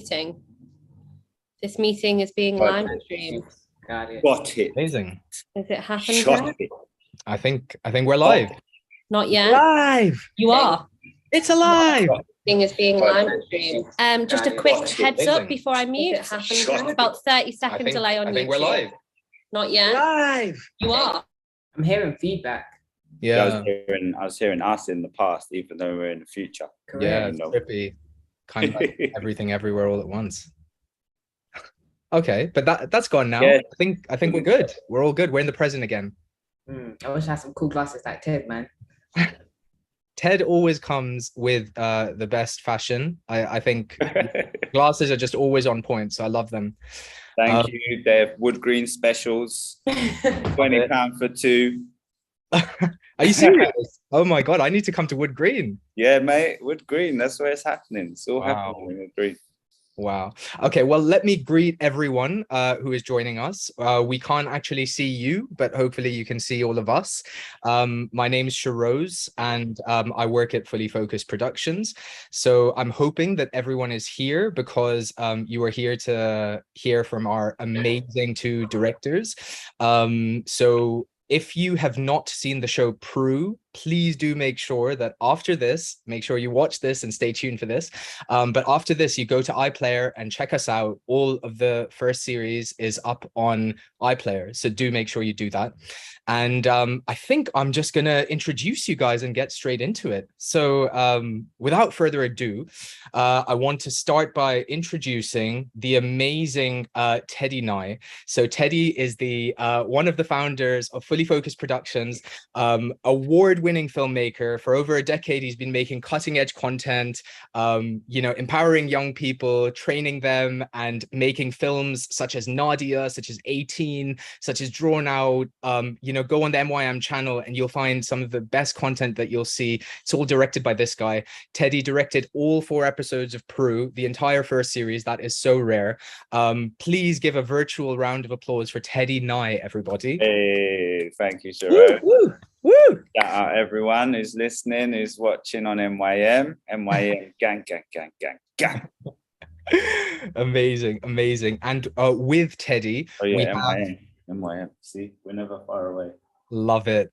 meeting. This meeting is being live streamed. Got it. Got it. Amazing. Has it happened Shot yet? it. I think we're live. Not yet. Live. You are. It's alive. Thing is being live streamed. Just a quick heads up Amazing. before I mute. It happened about 30-second delay on YouTube. I think we're live. Not yet. Live. You are. I'm hearing feedback. Yeah. I was hearing us in the past, even though we're in the future. Yeah, Correct. it's trippy. Kind of like everything everywhere all at once. Okay, but that's gone now. Yeah. I think we're good. We're all good. We're in the present again. I wish I had some cool glasses like Ted, man. Ted always comes with the best fashion. I think glasses are just always on point, so I love them. Thank you. They're wood green specials. £20 for two. Are you serious? Oh my god, I need to come to Wood Green. Yeah, mate. Wood green. That's where it's happening. It's all Wow. happening in Wood green. Wow. Okay, well, let me greet everyone who is joining us. We can't actually see you, but hopefully you can see all of us. My name is Sharoz, and I work at Fully Focused Productions. So I'm hoping that everyone is here because you are here to hear from our amazing two directors. So if you have not seen the show PRU, please do make sure that after this, make sure you watch this and stay tuned for this. But after this, you go to iPlayer and check us out. All of the first series is up on iPlayer. So do make sure you do that. And I think I'm just going to introduce you guys and get straight into it. So without further ado, I want to start by introducing the amazing Teddy Nygh. So Teddy is the one of the founders of Fully Focused Productions, award-winning filmmaker. For over a decade, he's been making cutting-edge content, empowering young people, training them, and making films such as Nadia, such as 18, such as Drawn Out. Go on the MYM channel and you'll find some of the best content that you'll see. It's all directed by this guy. Teddy directed all 4 episodes of PRU, the entire first series. That is so rare. Please give a virtual round of applause for Teddy Nygh, everybody. Hey, thank you, Sharon. Woo, woo, woo. Shout out everyone who's listening, who's watching on MYM. MYM, gang, gang, gang, gang, gang. Amazing. And with Teddy, Oh we yeah, have... MYM. See, we're never far away. Love it.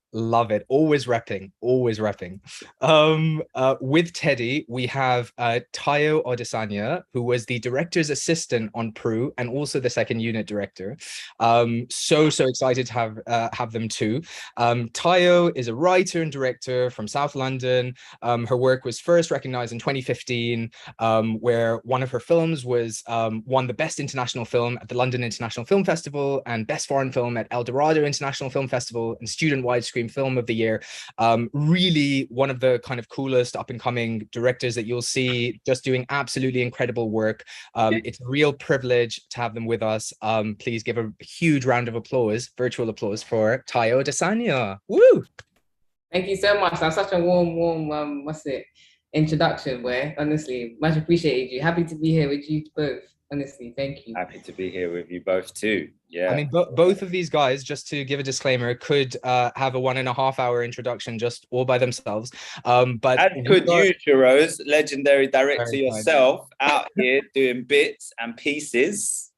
Always repping. With Teddy, we have Tayo Odesanya, who was the director's assistant on PRU and also the second unit director. So excited to have them too. Tayo is a writer and director from South London. Her work was first recognized in 2015, where one of her films was won the Best International Film at the London International Film Festival and Best Foreign Film at El Dorado International Film Festival and Student Widescreen Film of the Year. Really one of the kind of coolest up and coming directors that you'll see, just doing absolutely incredible work. It's a real privilege to have them with us. Please give a huge round of applause, virtual applause for Tayo Odesanya. Woo! Thank you so much. That's such a warm, introduction, where honestly, much appreciated you. Happy to be here with you both. Honestly, thank you. Happy to be here with you both too. Yeah. I mean, both of these guys, just to give a disclaimer, could have a 1.5 hour introduction just all by themselves. But and could you, Sharoz, legendary director yourself, out here doing bits and pieces.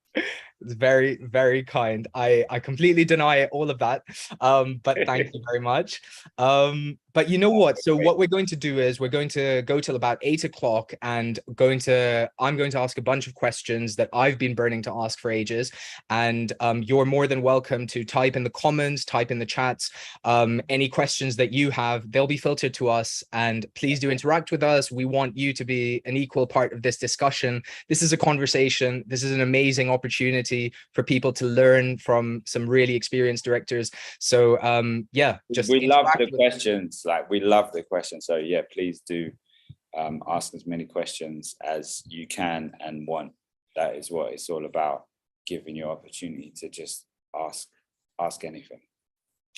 It's very, very kind. I completely deny all of that. But thank you very much. But you know what? So what we're going to do is we're going to go till about 8 o'clock and I'm going to ask a bunch of questions that I've been burning to ask for ages. And you're more than welcome to type in the comments, type in the chats, any questions that you have, they'll be filtered to us. And please do interact with us. We want you to be an equal part of this discussion. This is a conversation. This is an amazing opportunity for people to learn from some really experienced directors. So yeah, just we love the questions. Like, we love the questions. So yeah, please do ask as many questions as you can and want. That is what it's all about, giving you opportunity to just ask anything.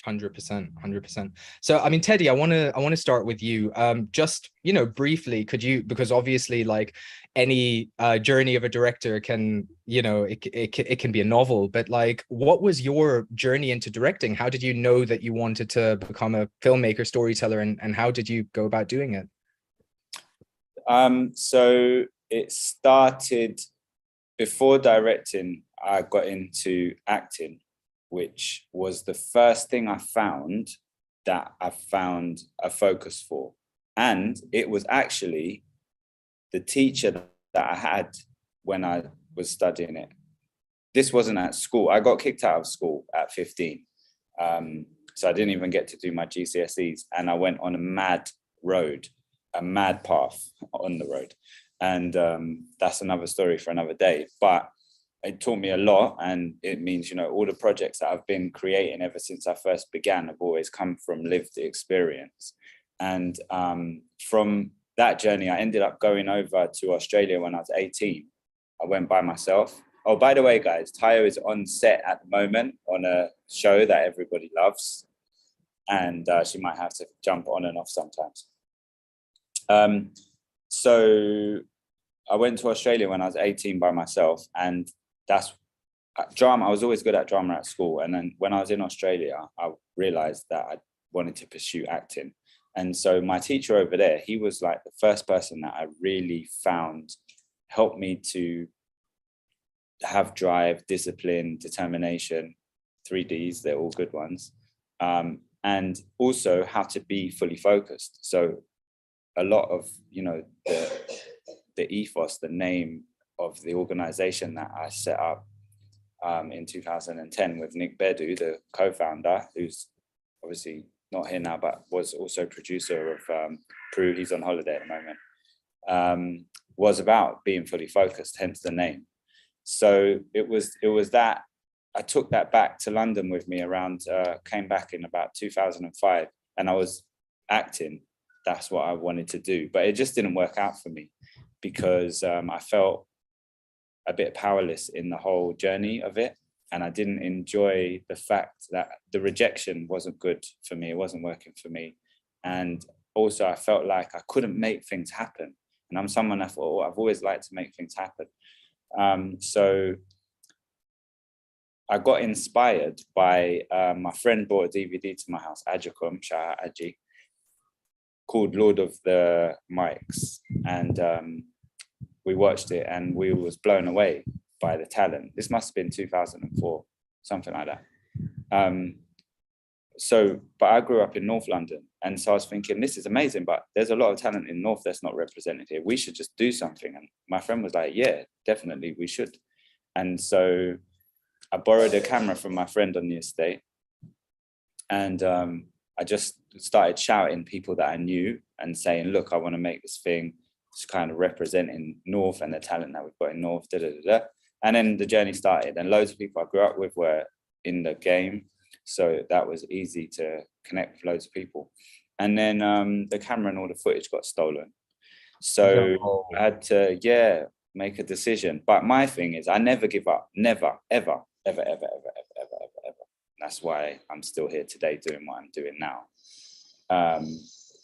100%. So I mean, Teddy, I want to start with you. Just, briefly, could you, because obviously like any journey of a director can, it can be a novel, but like, what was your journey into directing? How did you know that you wanted to become a filmmaker, storyteller, and how did you go about doing it? So it started before directing, I got into acting, which was the first thing I found that I found a focus for. And it was actually the teacher that I had when I was studying it. This wasn't at school. I got kicked out of school at 15. So I didn't even get to do my GCSEs. And I went on a mad road, a mad path on the road. And that's another story for another day. But it taught me a lot. And it means, you know, all the projects that I've been creating ever since I first began have always come from lived experience. And from that journey, I ended up going over to Australia when I was 18. I went by myself. Oh, by the way, guys, Tayo is on set at the moment on a show that everybody loves. And she might have to jump on and off sometimes. So I went to Australia when I was 18 by myself, and that's drama. I was always good at drama at school. And then when I was in Australia, I realized that I wanted to pursue acting. And so my teacher over there, he was like the first person that I really found helped me to have drive, discipline, determination, 3Ds, they're all good ones. And also how to be fully focused. So a lot of, you know, the ethos, the name of the organization that I set up in 2010 with Nygh, the co-founder, who's obviously not here now, but was also producer of PRU, he's on holiday at the moment, was about being fully focused, hence the name. So it was that, I took that back to London with me around, came back in about 2005, and I was acting. That's what I wanted to do, but it just didn't work out for me because I felt a bit powerless in the whole journey of it. And I didn't enjoy the fact that the rejection wasn't good for me. It wasn't working for me. And also I felt like I couldn't make things happen. And I'm someone I thought, I've always liked to make things happen. So I got inspired by my friend bought a DVD to my house, Ajakum, shout out Aji, called Lord of the Mics. And we watched it and we was blown away by the talent. This must have been 2004, something like that. But I grew up in North London. And so I was thinking, this is amazing, but there's a lot of talent in North that's not represented here. We should just do something. And my friend was like, yeah, definitely we should. And so I borrowed a camera from my friend on the estate. And I just started shouting people that I knew and saying, look, I want to make this thing, just kind of representing North and the talent that we've got in North, da, da, da, da. And then the journey started, and loads of people I grew up with were in the game. So that was easy to connect with loads of people. And then the camera and all the footage got stolen. So I had to, make a decision. But my thing is, I never give up, never, ever, ever, ever, ever, ever, ever, ever, ever. That's why I'm still here today doing what I'm doing now.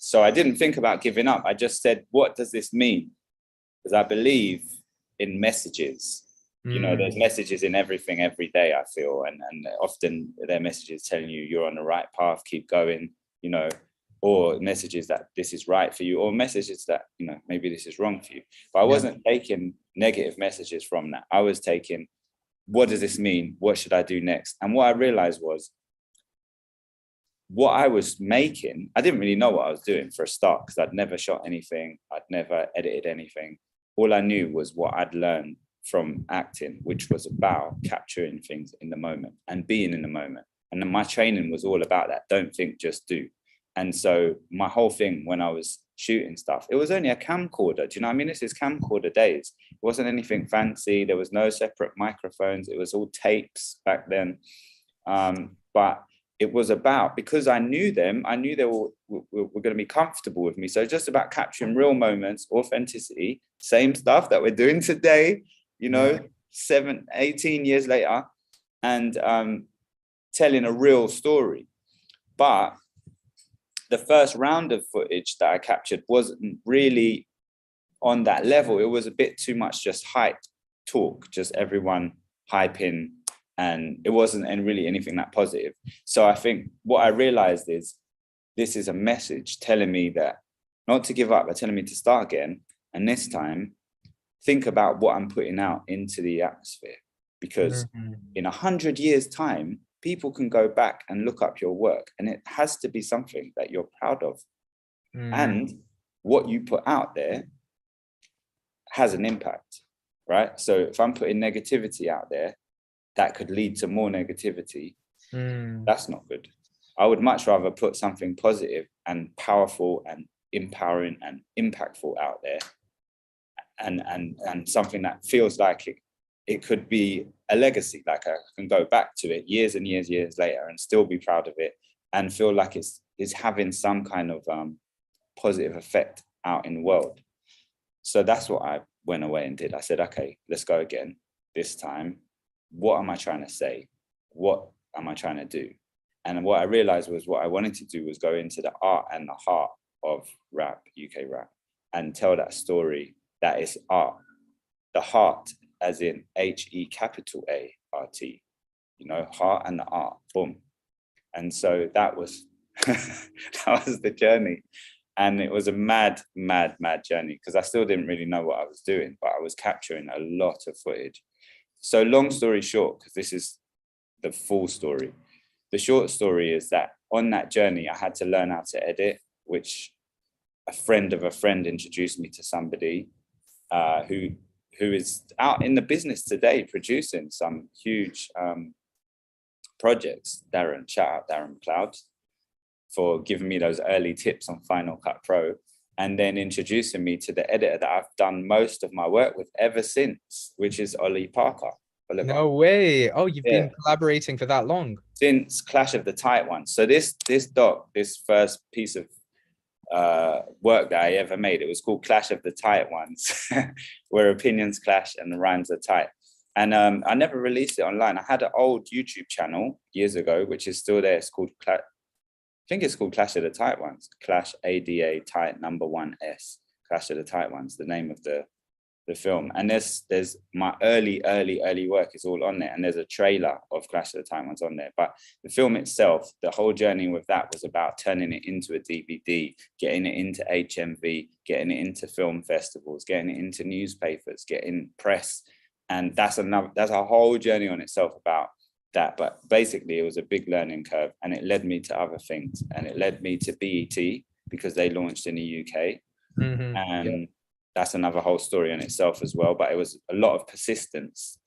So I didn't think about giving up. I just said, what does this mean? Because I believe in messages. You know, there's messages in everything every day, I feel, and often they're messages telling you you're on the right path, keep going, you know, or messages that this is right for you, or messages that, you know, maybe this is wrong for you. But I wasn't taking negative messages from that. I was taking, what does this mean? What should I do next? And what I realized was, what I was making, I didn't really know what I was doing for a start, because I'd never shot anything, I'd never edited anything. All I knew was what I'd learned from acting, which was about capturing things in the moment and being in the moment. And then my training was all about that. Don't think, just do. And so my whole thing when I was shooting stuff, it was only a camcorder. Do you know what I mean? This is camcorder days. It wasn't anything fancy. There was no separate microphones. It was all tapes back then. But it was about, because I knew them, I knew they were going to be comfortable with me. So just about capturing real moments, authenticity, same stuff that we're doing today, you know, 18 years later, and telling a real story. But the first round of footage that I captured wasn't really on that level. It was a bit too much just hype talk, just everyone hyping, and it wasn't really anything that positive. So I think what I realized is, this is a message telling me that not to give up, but telling me to start again. And this time, think about what I'm putting out into the atmosphere, because in 100 years' time, people can go back and look up your work, and it has to be something that you're proud of. And what you put out there has an impact, right? So if I'm putting negativity out there, that could lead to more negativity. That's not good. I would much rather put something positive and powerful and empowering and impactful out there, and something that feels like it could be a legacy, like I can go back to it years and years later and still be proud of it and feel like it's having some kind of positive effect out in the world. So that's what I went away and did. I said, okay, let's go again this time. What am I trying to say? What am I trying to do? And what I realized was what I wanted to do was go into the art and the heart of rap, UK rap, and tell that story that is art. The heart, as in HEART, you know, heart and the art, boom. And so that was that was the journey. And it was a mad journey, because I still didn't really know what I was doing, but I was capturing a lot of footage. So long story short, because this is the full story, the short story is that on that journey, I had to learn how to edit, which a friend of a friend introduced me to somebody who is out in the business today, producing some huge projects. Darren, shout out Darren McLeod for giving me those early tips on Final Cut Pro, and then introducing me to the editor that I've done most of my work with ever since, which is Ollie Parker. Oliver. No way. Oh, you've been collaborating for that long? Since Clash of the Tight Ones. So this doc, this first piece of work that I ever made, it was called Clash of the Tight Ones, where opinions clash and the rhymes are tight. And I never released it online. I had an old YouTube channel years ago, which is still there. It's called I think it's called Clash of the Tight Ones. Clash ADA Tight #1S. Clash of the Tight Ones, the name of the film. And there's my early work is all on there. And there's a trailer of Clash of the Tight Ones on there. But the film itself, the whole journey with that was about turning it into a DVD, getting it into HMV, getting it into film festivals, getting it into newspapers, getting press. And that's a whole journey on itself about that. But basically it was a big learning curve, and it led me to other things. And it led me to BET, because they launched in the UK. And that's another whole story in itself as well. But it was a lot of persistence.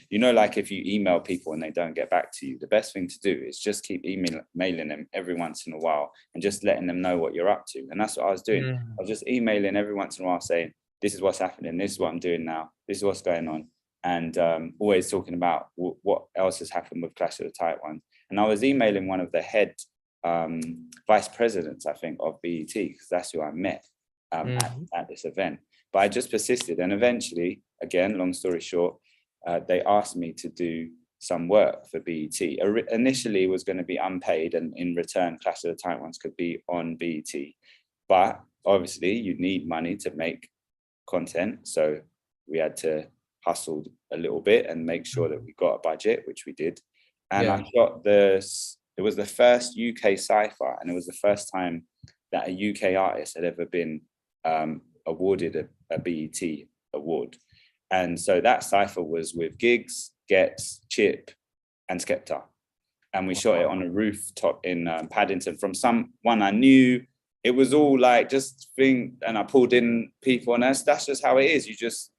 You know, like if you email people and they don't get back to you, the best thing to do is just keep emailing them every once in a while and just letting them know what you're up to. And that's what I was doing. I was just emailing every once in a while saying, this is what's happening, this is what I'm doing now, this is what's going on. And always talking about what else has happened with Clash of the Tight Ones. And I was emailing one of the head vice presidents, I think, of BET, because that's who I met at this event. But I just persisted, and eventually, again, long story short, they asked me to do some work for BET. Initially, it was going to be unpaid, and in return, Clash of the Tight Ones could be on BET. But obviously, you need money to make content, so we had to hustle a little bit and make sure that we got a budget, which we did. And I shot it was the first UK cypher, and it was the first time that a UK artist had ever been awarded a BET award. And so that cypher was with Giggs, Gets, Chip, and Skepta. And we shot it on a rooftop in Paddington from someone I knew. It was all like and I pulled in people, and that's just how it is. You just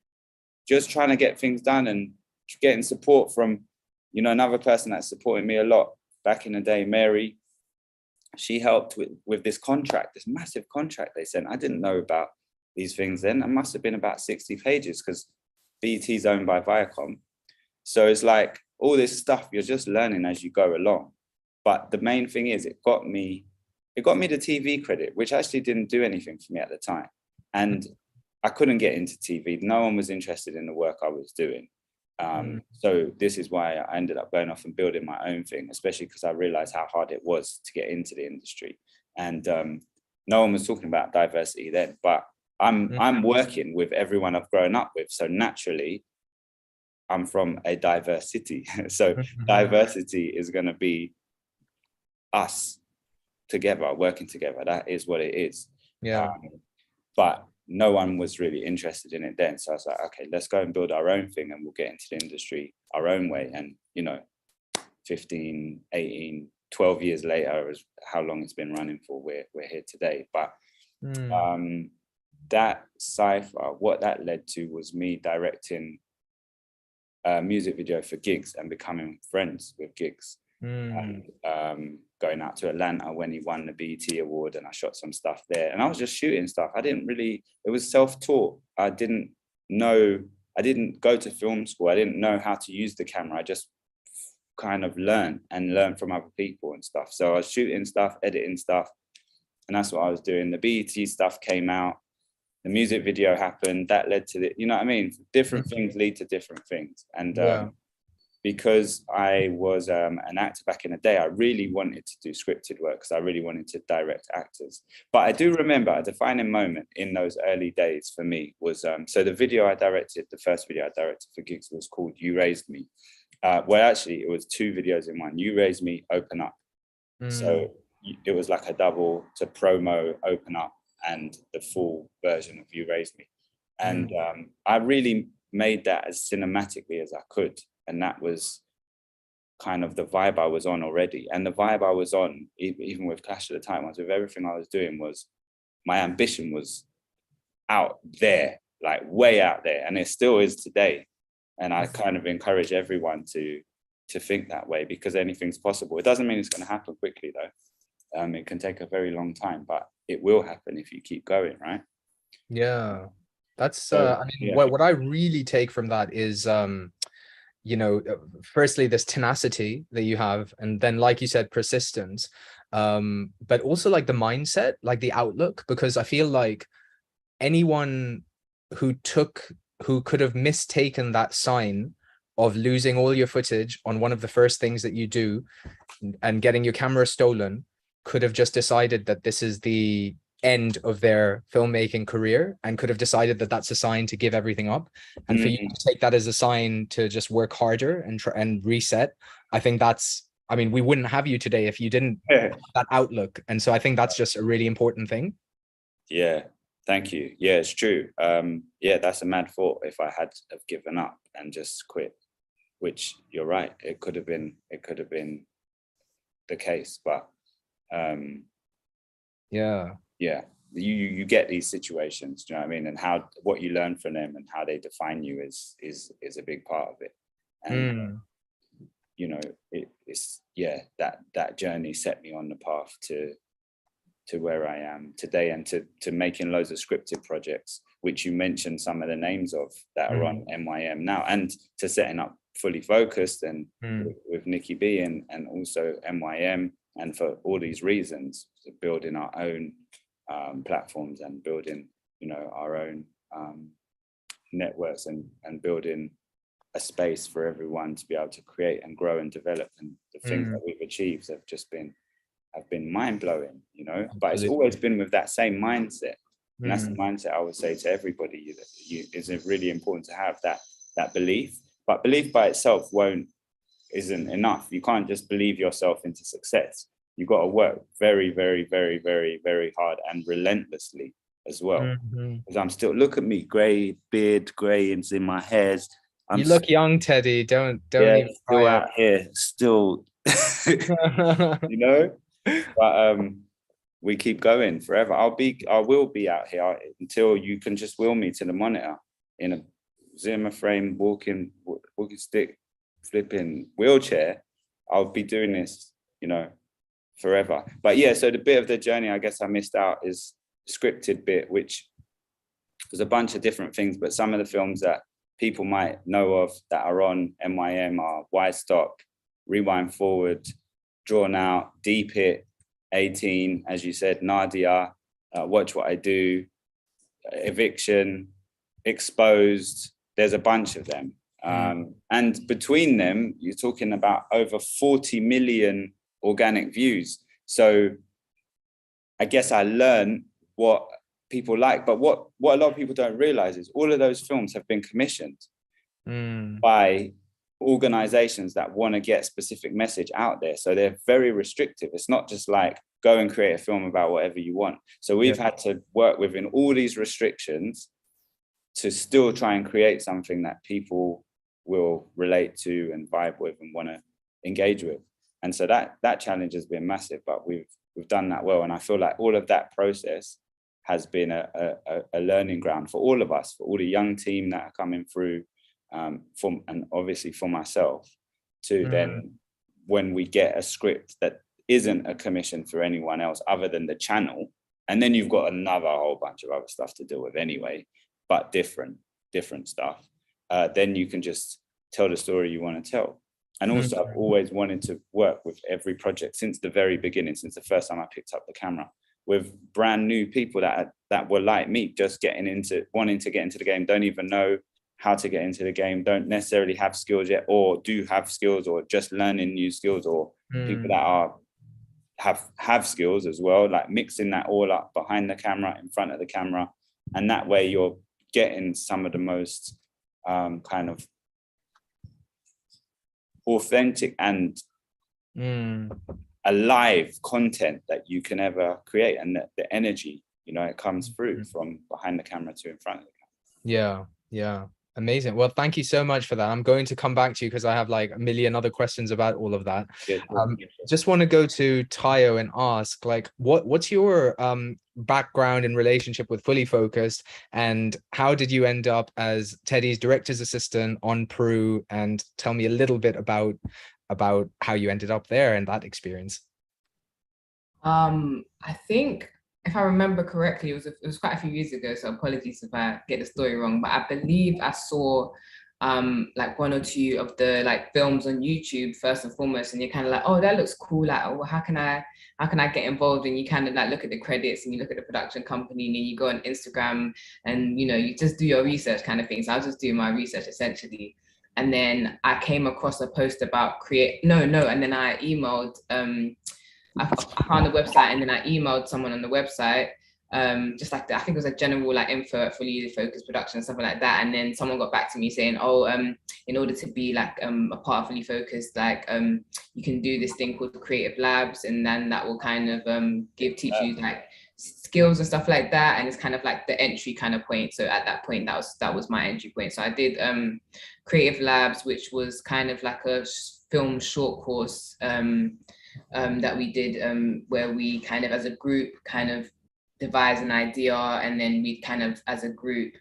trying to get things done and getting support from, you know, another person that supported me a lot back in the day, Mary. She helped with this contract, this massive contract they sent. I didn't know about these things then. It must have been about 60 pages, because BET is owned by Viacom. So it's like all this stuff you're just learning as you go along. But the main thing is it got me the TV credit, which actually didn't do anything for me at the time. And I couldn't get into TV. No one was interested in the work I was doing. So this is why I ended up going off and building my own thing, especially because I realized how hard it was to get into the industry. And no one was talking about diversity then, but I'm working with everyone I've grown up with. So naturally, I'm from a diverse city. So diversity is going to be us together, working together. That is what it is. but no one was really interested in it then. So I was like, okay, let's go and build our own thing and we'll get into the industry our own way. And, you know, 15, 18, 12 years later is how long it's been running for. We're here today. But that cypher, what that led to was me directing a music video for Gigs and becoming friends with Gigs. And going out to Atlanta when he won the BET award, and I shot some stuff there, and I was just shooting stuff. It was self-taught. I didn't go to film school. I didn't know how to use the camera. I just kind of learned from other people and stuff. So I was shooting stuff, editing stuff, and that's what I was doing. The BET stuff came out, the music video happened, that led to you know what I mean? Different things lead to different things. And because I was an actor back in the day, I really wanted to do scripted work because I really wanted to direct actors. But I do remember a defining moment in those early days for me was, so the video I directed, the first video I directed for Gigs was called You Raised Me. Well, actually, it was 2 videos in one. You Raised Me, Open Up. So it was like a double to promo Open Up and the full version of You Raised Me. And I really made that as cinematically as I could. And that was kind of the vibe I was on already. And the vibe I was on, even with Clash of the Titans, with everything I was doing, was my ambition was out there, like way out there. And it still is today. And I kind of encourage everyone to think that way, because anything's possible. It doesn't mean it's going to happen quickly, though. It can take a very long time, but it will happen if you keep going, right? Yeah, that's, I mean, what I really take from that is, you know, firstly, this tenacity that you have, and then, like you said, persistence, but also like the mindset, like the outlook, because I feel like anyone who could have mistaken that sign of losing all your footage on one of the first things that you do and getting your camera stolen could have just decided that this is the end of their filmmaking career, and could have decided that that's a sign to give everything up. And for you to take that as a sign to just work harder and try and reset, I think that's, I mean, we wouldn't have you today if you didn't have that outlook. And so I think that's just a really important thing. Yeah, thank you. Yeah, it's true. Yeah, that's a mad thought if I had have given up and just quit, which you're right, it could have been the case. But yeah, you get these situations, do you know what I mean? And what you learn from them and how they define you is a big part of it. And you know, it's that journey set me on the path to where I am today, and to making loads of scripted projects, which you mentioned some of the names of that are on MYM now, and to setting up Fully Focused and with Nikki B and also MYM, and for all these reasons, building our own platforms and building, you know, our own networks and building a space for everyone to be able to create and grow and develop. And the things that we've achieved have been mind-blowing, you know. But it's always been with that same mindset. And that's the mindset I would say to everybody, that is really important to have that belief. But belief by itself isn't enough. You can't just believe yourself into success. You've got to work very, very, very, very, very hard and relentlessly as well. Because I'm still, look at me, grey beard, grey's in my hairs. You look young, Teddy. Don't even still out here, still, you know. But we keep going forever. I will be out here until you can just wheel me to the monitor in a Zimmer frame, walking stick, flipping wheelchair. I'll be doing this, you know, forever. But yeah, so the bit of the journey I guess I missed out is scripted bit, which was a bunch of different things, but some of the films that people might know of that are on MYM are Wide Stock, Rewind Forward, Drawn Out, Deep Hit, 18, as you said, Nadia, Watch What I Do, Eviction, Exposed. There's a bunch of them. And between them, you're talking about over 40 million organic views. So I guess I learned what people like. But what a lot of people don't realize is all of those films have been commissioned by organizations that want to get a specific message out there. So they're very restrictive. It's not just like, go and create a film about whatever you want. So we've had to work within all these restrictions to still try and create something that people will relate to and vibe with and want to engage with. And so that challenge has been massive, but we've done that well. And I feel like all of that process has been a learning ground for all of us, for all the young team that are coming through, and obviously for myself, to then when we get a script that isn't a commission for anyone else other than the channel, and then you've got another whole bunch of other stuff to deal with anyway, but different stuff, then you can just tell the story you want to tell. And also, I've always wanted to work with every project since the very beginning, since the first time I picked up the camera, with brand new people that were like me, just wanting to get into the game, don't even know how to get into the game, don't necessarily have skills yet, or do have skills, or just learning new skills, or people that have skills as well, like mixing that all up behind the camera, in front of the camera. And that way you're getting some of the most kind of authentic and alive content that you can ever create, and the energy, it comes through from behind the camera to in front of the camera. Yeah, amazing. Well, thank you so much for that. I'm going to come back to you because I have like a million other questions about all of that. Just want to go to Tayo and ask, like, what's your background and relationship with Fully Focused, and how did you end up as Teddy's director's assistant on PRU? And tell me a little bit about how you ended up there and that experience. I think, if I remember correctly, it was quite a few years ago, so apologies if I get the story wrong, but I believe I saw like one or two of the like films on YouTube first and foremost, and you're kind of like, oh, that looks cool, like, oh, how can I get involved? And you kind of like look at the credits and you look at the production company, and then you go on Instagram and you just do your research kind of thing. So I was just doing my research essentially. And then I came across a post about and then I emailed, I found the website, and then I emailed someone on the website, just like I think it was a general like info at Fully Focused production, something like that. And then someone got back to me saying, oh, in order to be like a part of Fully Focused, like you can do this thing called the Creative Labs, and then that will kind of teach you like skills and stuff like that, and it's kind of like the entry kind of point. So at that point, that was my entry point. So I did Creative Labs, which was kind of like a film short course that we did, where we kind of as a group kind of devise an idea, and then we kind of as a group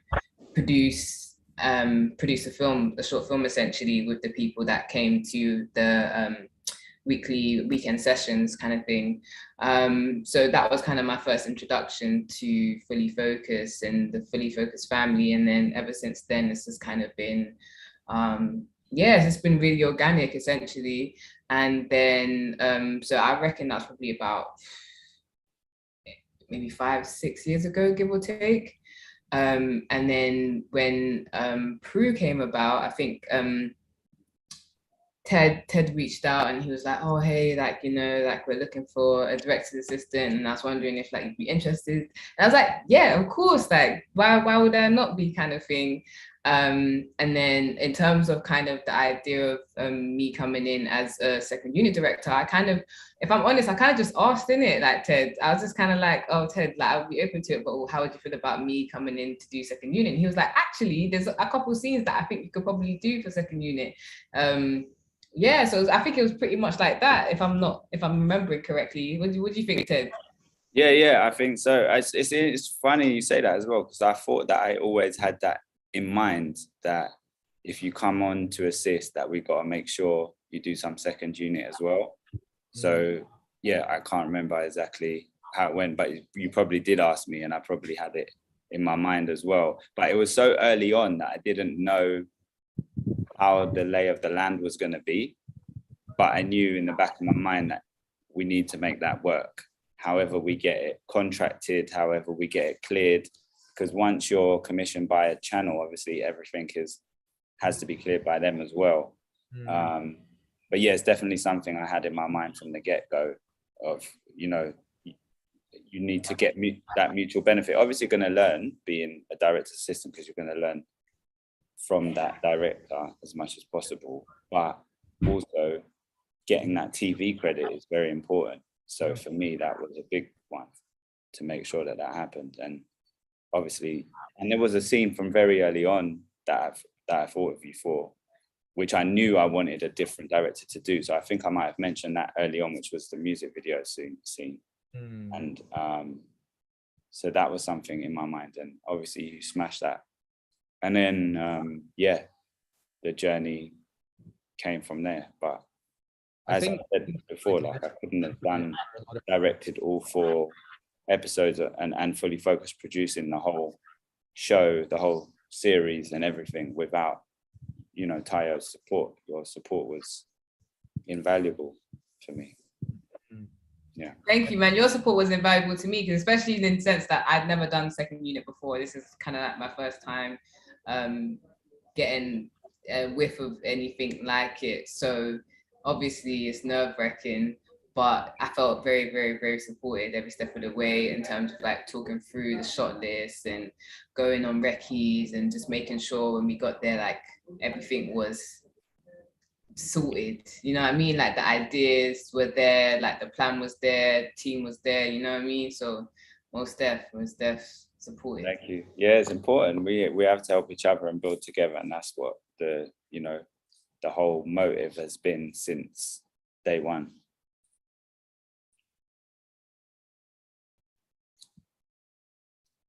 produce a short film essentially, with the people that came to the weekend sessions kind of thing. So that was kind of my first introduction to Fully Focused and the Fully Focused family. And then ever since then, this has kind of been, it's been really organic essentially. And then, so I reckon that's probably about maybe 5-6 years ago, give or take. And then when PRU came about, I think Ted reached out and he was like, oh, hey, like, like we're looking for a director's assistant, and I was wondering if like you'd be interested. And I was like, yeah, of course, like why would there not be, kind of thing. And then in terms of kind of the idea of me coming in as a second unit director, I kind of, if I'm honest, I kind of just asked in it, like Ted, I was just kind of like, oh, Ted, like I'll be open to it, but how would you feel about me coming in to do second unit? And he was like, actually, there's a couple of scenes that I think you could probably do for second unit. So I think it was pretty much like that, if I'm remembering correctly. What do you think, Ted? Yeah, I think so. It's funny you say that as well, because I thought that I always had that in mind, that if you come on to assist, that we got to make sure you do some second unit as well. So yeah, I can't remember exactly how it went, but you probably did ask me, and I probably had it in my mind as well. But it was so early on that I didn't know how the lay of the land was going to be, but I knew in the back of my mind that we need to make that work, however we get it contracted, however we get it cleared, because once you're commissioned by a channel, obviously everything has to be cleared by them as well. But yeah, it's definitely something I had in my mind from the get-go of, you need to get that mutual benefit. Obviously you're going to learn being a director's assistant, because you're going to learn from that director as much as possible, but also getting that TV credit is very important. So for me, that was a big one to make sure that that happened. And obviously, and there was a scene from very early on that I thought of you for, which I knew I wanted a different director to do. So I think I might have mentioned that early on, which was the music video scene. And so that was something in my mind, and obviously you smashed that. And then yeah, the journey came from there. But as I said before, like I couldn't have directed all 4 episodes and fully focused producing the whole show, the whole series and everything without, you know, Tayo's support. Your support was invaluable for me. Yeah. Thank you, man. Your support was invaluable to me, because especially in the sense that I'd never done second unit before. This is kind of like my first time getting a whiff of anything like it. So obviously it's nerve-wracking, but I felt very, very, very supported every step of the way in terms of like talking through the shot list and going on recce's and just making sure when we got there, like everything was sorted, you know what I mean? Like the ideas were there, like the plan was there, team was there, you know what I mean? So most def supported. Thank you. Yeah, it's important. We have to help each other and build together, and that's what the, you know, the whole motive has been since day one.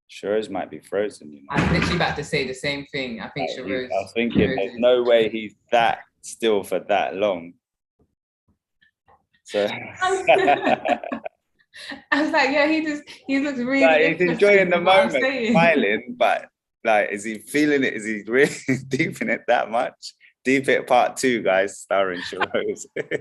Shiroz might be frozen, you know. I'm literally about to say the same thing. I think Shiroz. I was thinking there's no way he's that still for that long. So I was like, yeah, he looks really like, he's enjoying the moment, smiling, but like, is he feeling it? Is he really deep in it that much? Deep It Part 2, guys, starring Shiroz. Oh,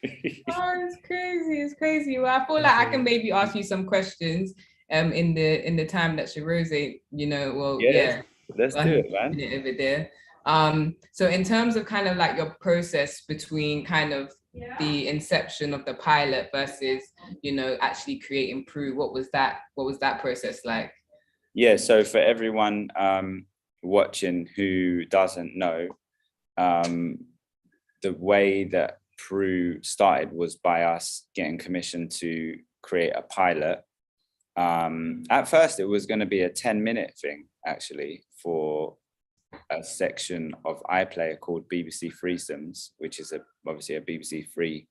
it's crazy. It's crazy. Well, I feel like I can maybe ask you some questions in the time that Shiroz ain't, you know, well, yeah. Let's do it, man. Over there. So in terms of kind of like your process between kind of the inception of the pilot versus, you know, actually creating PRU, what was that process like? Yeah, so for everyone watching who doesn't know, the way that PRU started was by us getting commissioned to create a pilot. At first, it was going to be a 10-minute thing, actually, for a section of iPlayer called BBC Threesomes, which is obviously a BBC Three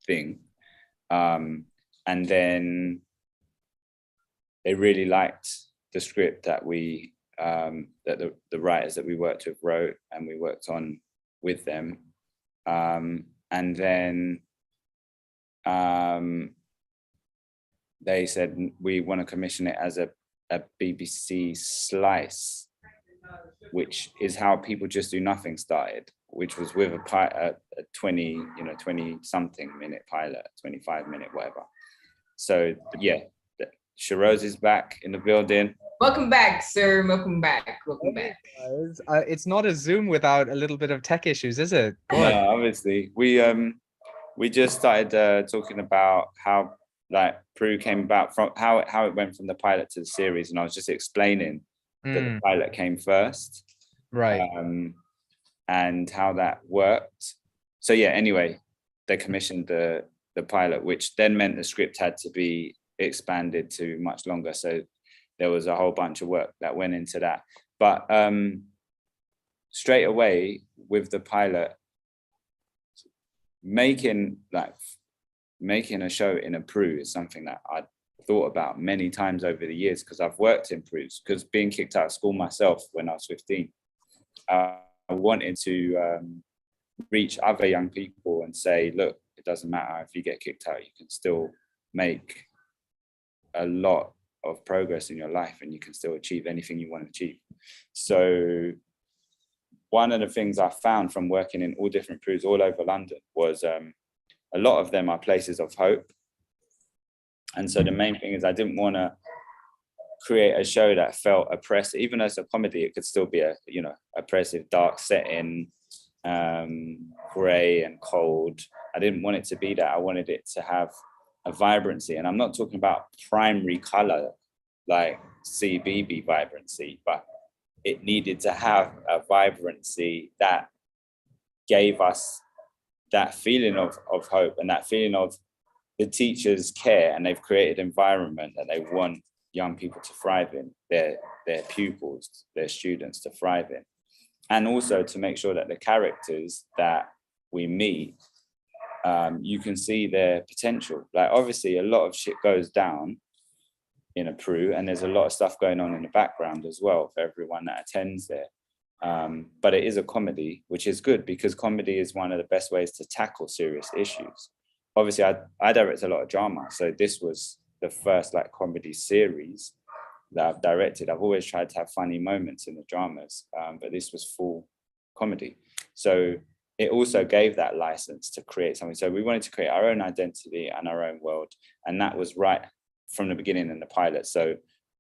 thing. And then they really liked the script that that the writers that we worked with wrote, and we worked on with them. And then they said, we want to commission it as a BBC slice, which is how People Just Do Nothing started, which was with a 20 something minute pilot, 25-minute, whatever. So yeah, Shiroz is back in the building. Welcome back, sir. Welcome back. Welcome back. It's not a Zoom without a little bit of tech issues, is it? No, obviously. We just started talking about how like PRU came about, from how it went from the pilot to the series, and I was just explaining that the pilot came first, right? And how that worked. So yeah, anyway, they commissioned the pilot, which then meant the script had to be expanded to much longer. So there was a whole bunch of work that went into that. But straight away with the pilot, making a show in a PRU is something that I thought about many times over the years, because I've worked in PRUs, because being kicked out of school myself when I was 15, I wanted to reach other young people and say, look, it doesn't matter if you get kicked out, you can still make a lot of progress in your life and you can still achieve anything you want to achieve. So one of the things I found from working in all different PRUs all over London was a lot of them are places of hope. And so the main thing is I didn't want to create a show that felt oppressive. Even as a comedy, it could still be a, you know, oppressive, dark setting, gray and cold. I didn't want it to be that. I wanted it to have a vibrancy. And I'm not talking about primary color, like CBB vibrancy, but it needed to have a vibrancy that gave us that feeling of hope and that feeling of the teachers care, and they've created an environment that they want young people to thrive in, their pupils, their students to thrive in. And also to make sure that the characters that we meet, you can see their potential. Like obviously a lot of shit goes down in a PRU, and there's a lot of stuff going on in the background as well for everyone that attends there. But it is a comedy, which is good because comedy is one of the best ways to tackle serious issues. Obviously, I direct a lot of drama, so this was the first like comedy series that I've directed. I've always tried to have funny moments in the dramas, but this was full comedy. So it also gave that license to create something. So we wanted to create our own identity and our own world, and that was right from the beginning in the pilot. So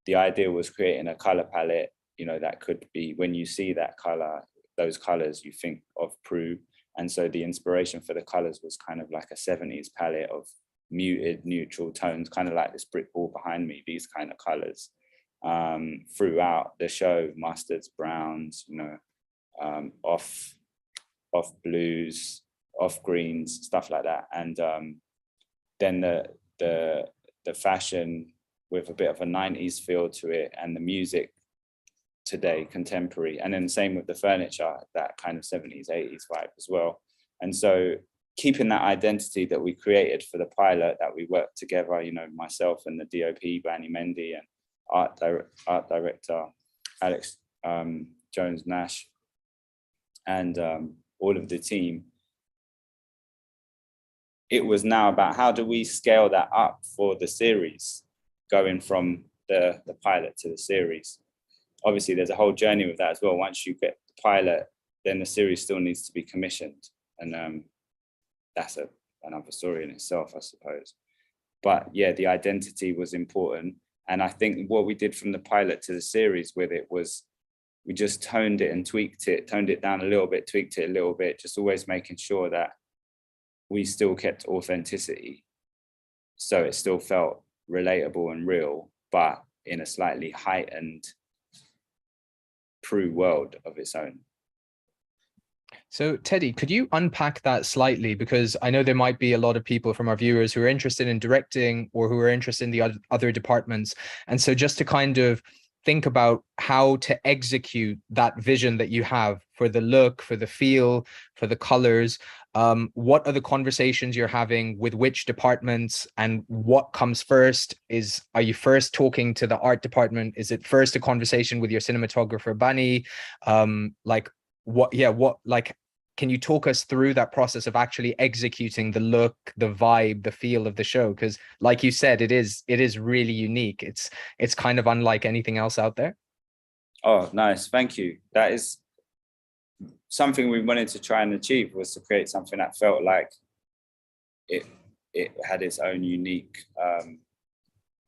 the idea was creating a color palette, you know, that could be, when you see that color, those colors, you think of PRU. And so the inspiration for the colors was kind of like a 70s palette of muted, neutral tones, kind of like this brick wall behind me, these kind of colors throughout the show, mustards, browns, you know, off blues, off greens, stuff like that. And then the fashion with a bit of a 90s feel to it, and the music today, contemporary, and then same with the furniture, that kind of 70s, 80s vibe as well. And so keeping that identity that we created for the pilot, that we worked together, you know, myself and the DOP, Brandy Mendy, and art director, Alex Jones-Nash, and all of the team, it was now about how do we scale that up for the series, going from the pilot to the series. Obviously, there's a whole journey with that as well. Once you get the pilot, then the series still needs to be commissioned. And that's another story in itself, I suppose. But yeah, the identity was important. And I think what we did from the pilot to the series with it was, we just toned it and tweaked it, toned it down a little bit, tweaked it a little bit, just always making sure that we still kept authenticity. So it still felt relatable and real, but in a slightly heightened PRU world of its own. So Teddy, could you unpack that slightly? Because I know there might be a lot of people from our viewers who are interested in directing or who are interested in the other departments. And so just to kind of think about how to execute that vision that you have for the look, for the feel, for the colors, what are the conversations you're having with which departments, and what comes first? Are you first talking to the art department? Is it first a conversation with your cinematographer, Bani? Can you talk us through that process of actually executing the look, the vibe, the feel of the show? Because like you said, it is really unique. It's kind of unlike anything else out there. Oh, nice. Thank you. That is something we wanted to try and achieve, was to create something that felt like it had its own unique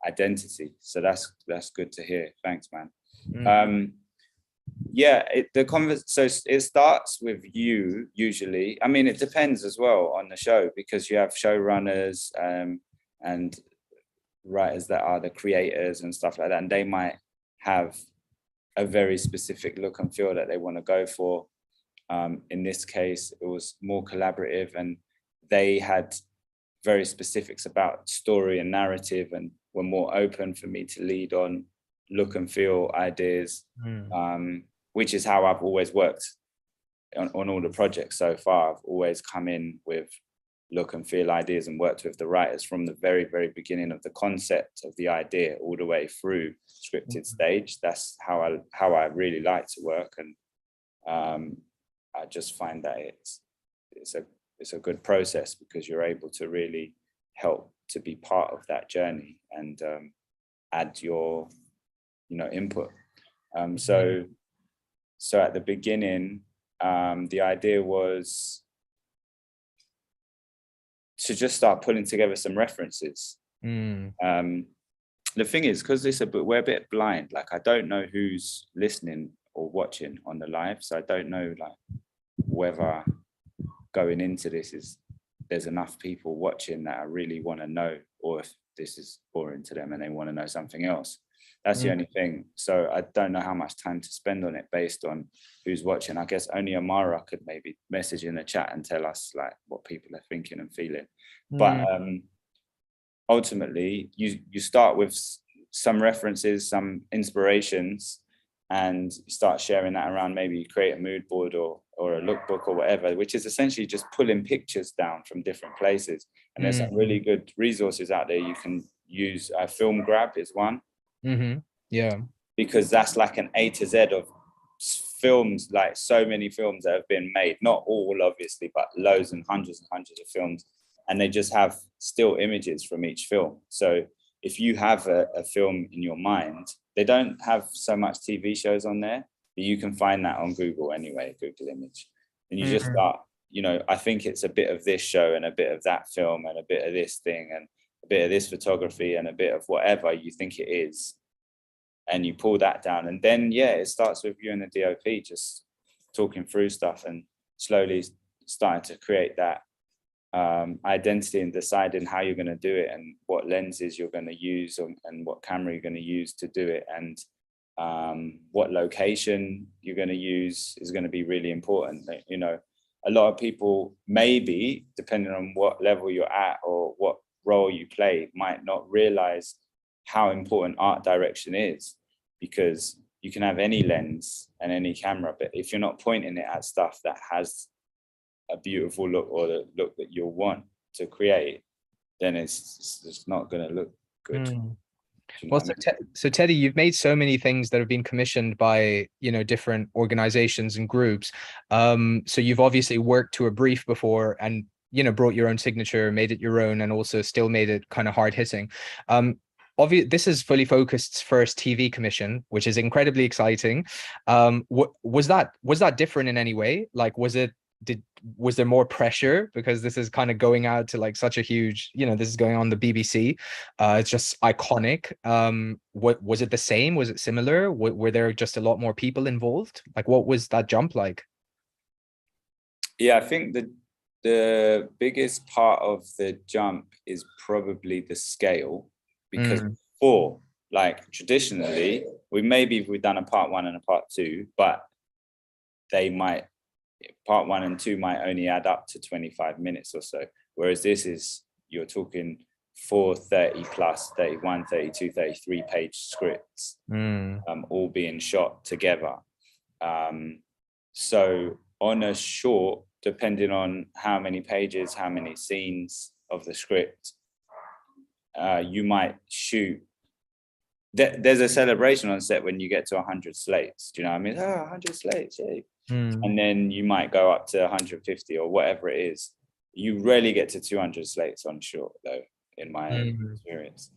identity. So that's good to hear. Thanks, man. Yeah, so it starts with you usually. I mean, it depends as well on the show, because you have showrunners and writers that are the creators and stuff like that, and they might have a very specific look and feel that they want to go for. In this case, it was more collaborative, and they had very specifics about story and narrative, and were more open for me to lead on look and feel ideas, which is how I've always worked on all the projects so far. I've always come in with look and feel ideas and worked with the writers from the very, very beginning of the concept of the idea all the way through scripted stage. That's how I really like to work, and I just find that it's a good process, because you're able to really help to be part of that journey and add your input. So at the beginning, the idea was to just start putting together some references. The thing is, because we're a bit blind, like I don't know who's listening or watching on the live, so I don't know like whether going into this there's enough people watching that I really want to know, or if this is boring to them and they want to know something else. That's the only thing. So I don't know how much time to spend on it based on who's watching. I guess only Amara could maybe message in the chat and tell us like what people are thinking and feeling. But ultimately, you start with some references, some inspirations, and you start sharing that around. Maybe you create a mood board or a lookbook or whatever, which is essentially just pulling pictures down from different places. And there's some really good resources out there you can use. Film Grab is one. Yeah. Because that's like an A to Z of films, like so many films that have been made, not all obviously, but loads and hundreds of films. And they just have still images from each film. So if you have a film in your mind, they don't have so much TV shows on there, but you can find that on Google anyway, Google image. And you just start, you know, I think it's a bit of this show and a bit of that film and a bit of this thing and a bit of this photography and a bit of whatever you think it is. And you pull that down. And then, yeah, it starts with you and the DOP just talking through stuff and slowly starting to create that identity and deciding how you're going to do it and what lenses you're going to use and what camera you're going to use to do it, and what location you're going to use is going to be really important. You know, a lot of people, maybe depending on what level you're at or what role you play, might not realize how important art direction is, because you can have any lens and any camera, but if you're not pointing it at stuff that has a beautiful look or the look that you'll want to create, then it's just not going to look good. You know Well, so Teddy, you've made so many things that have been commissioned by, you know, different organizations and groups. So you've obviously worked to a brief before and, you know, brought your own signature, made it your own, and also still made it kind of hard hitting. This is Fully Focused's first TV commission, which is incredibly exciting. Was that different in any way? Like, was there more pressure because this is kind of going out to like such a huge, you know, this is going on the BBC. It's just iconic. What was it the same? Was it similar? Were there just a lot more people involved? Like, what was that jump like? Yeah, I think the biggest part of the jump is probably the scale. Because before, like traditionally, we've done a part 1 and a part 2, but part 1 and 2 might only add up to 25 minutes or so. Whereas you're talking 30 plus, 31, 32, 33 page scripts, all being shot together. So on a short, depending on how many pages, how many scenes of the script, you might shoot. There's a celebration on set when you get to 100 slates. Do you know what I mean? 100 slates, yeah. And then you might go up to 150 or whatever it is. You rarely get to 200 slates on short, though, in my experience.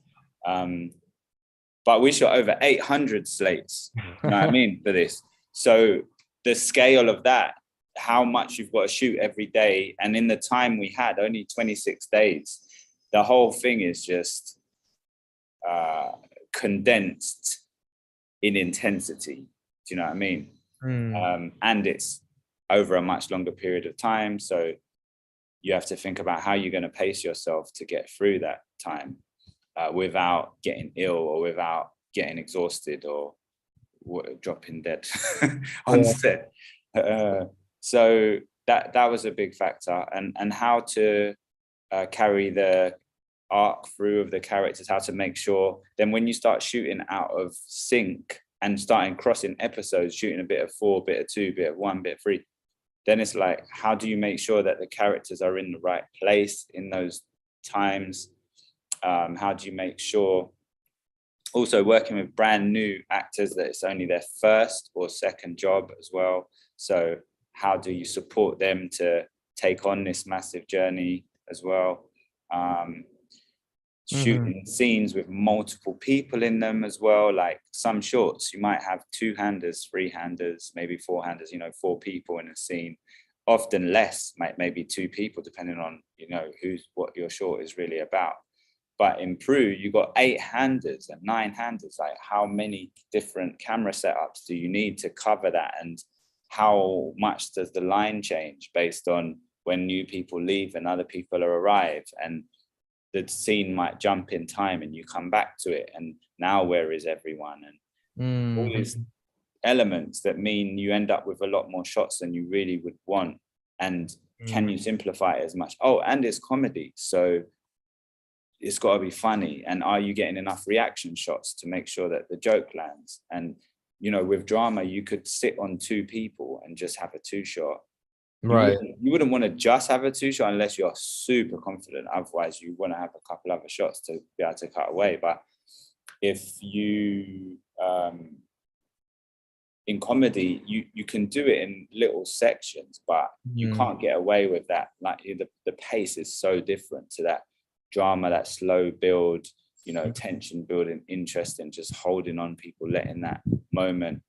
But we shot over 800 slates. You know what I mean, for this. So the scale of that, how much you've got to shoot every day, and in the time we had, only 26 days. The whole thing is just condensed in intensity. Do you know what I mean? And it's over a much longer period of time. So you have to think about how you're going to pace yourself to get through that time without getting ill or without getting exhausted or dropping dead on set. So that was a big factor, and how to carry the arc through of the characters, how to make sure then when you start shooting out of sync and starting crossing episodes, shooting a bit of 4, bit of 2, bit of 1, bit of 3, then it's like, how do you make sure that the characters are in the right place in those times? How do you make sure, also working with brand new actors, that it's only their first or second job as well? So how do you support them to take on this massive journey as well? Shooting scenes with multiple people in them as well. Like some shorts, you might have 2-handers, 3-handers, maybe 4-handers, 4 people in a scene, often less, maybe 2 people, depending on, what your short is really about. But in Peru, you got 8-handers and 9-handers. Like, how many different camera setups do you need to cover that? And how much does the line change based on when new people leave and other people arrive? And the scene might jump in time and you come back to it, and now where is everyone, and all these elements that mean you end up with a lot more shots than you really would want. And can you simplify it as much? Oh, and it's comedy, so it's got to be funny. And are you getting enough reaction shots to make sure that the joke lands? And you know, with drama, you could sit on 2 people and just have a 2-shot. Right. You wouldn't want to just have a 2-shot unless you're super confident. Otherwise, you want to have a couple other shots to be able to cut away. But if you in comedy, you can do it in little sections, but you can't get away with that. Like the pace is so different to that drama, that slow build, you know, tension building, interest, and just holding on people, letting that moment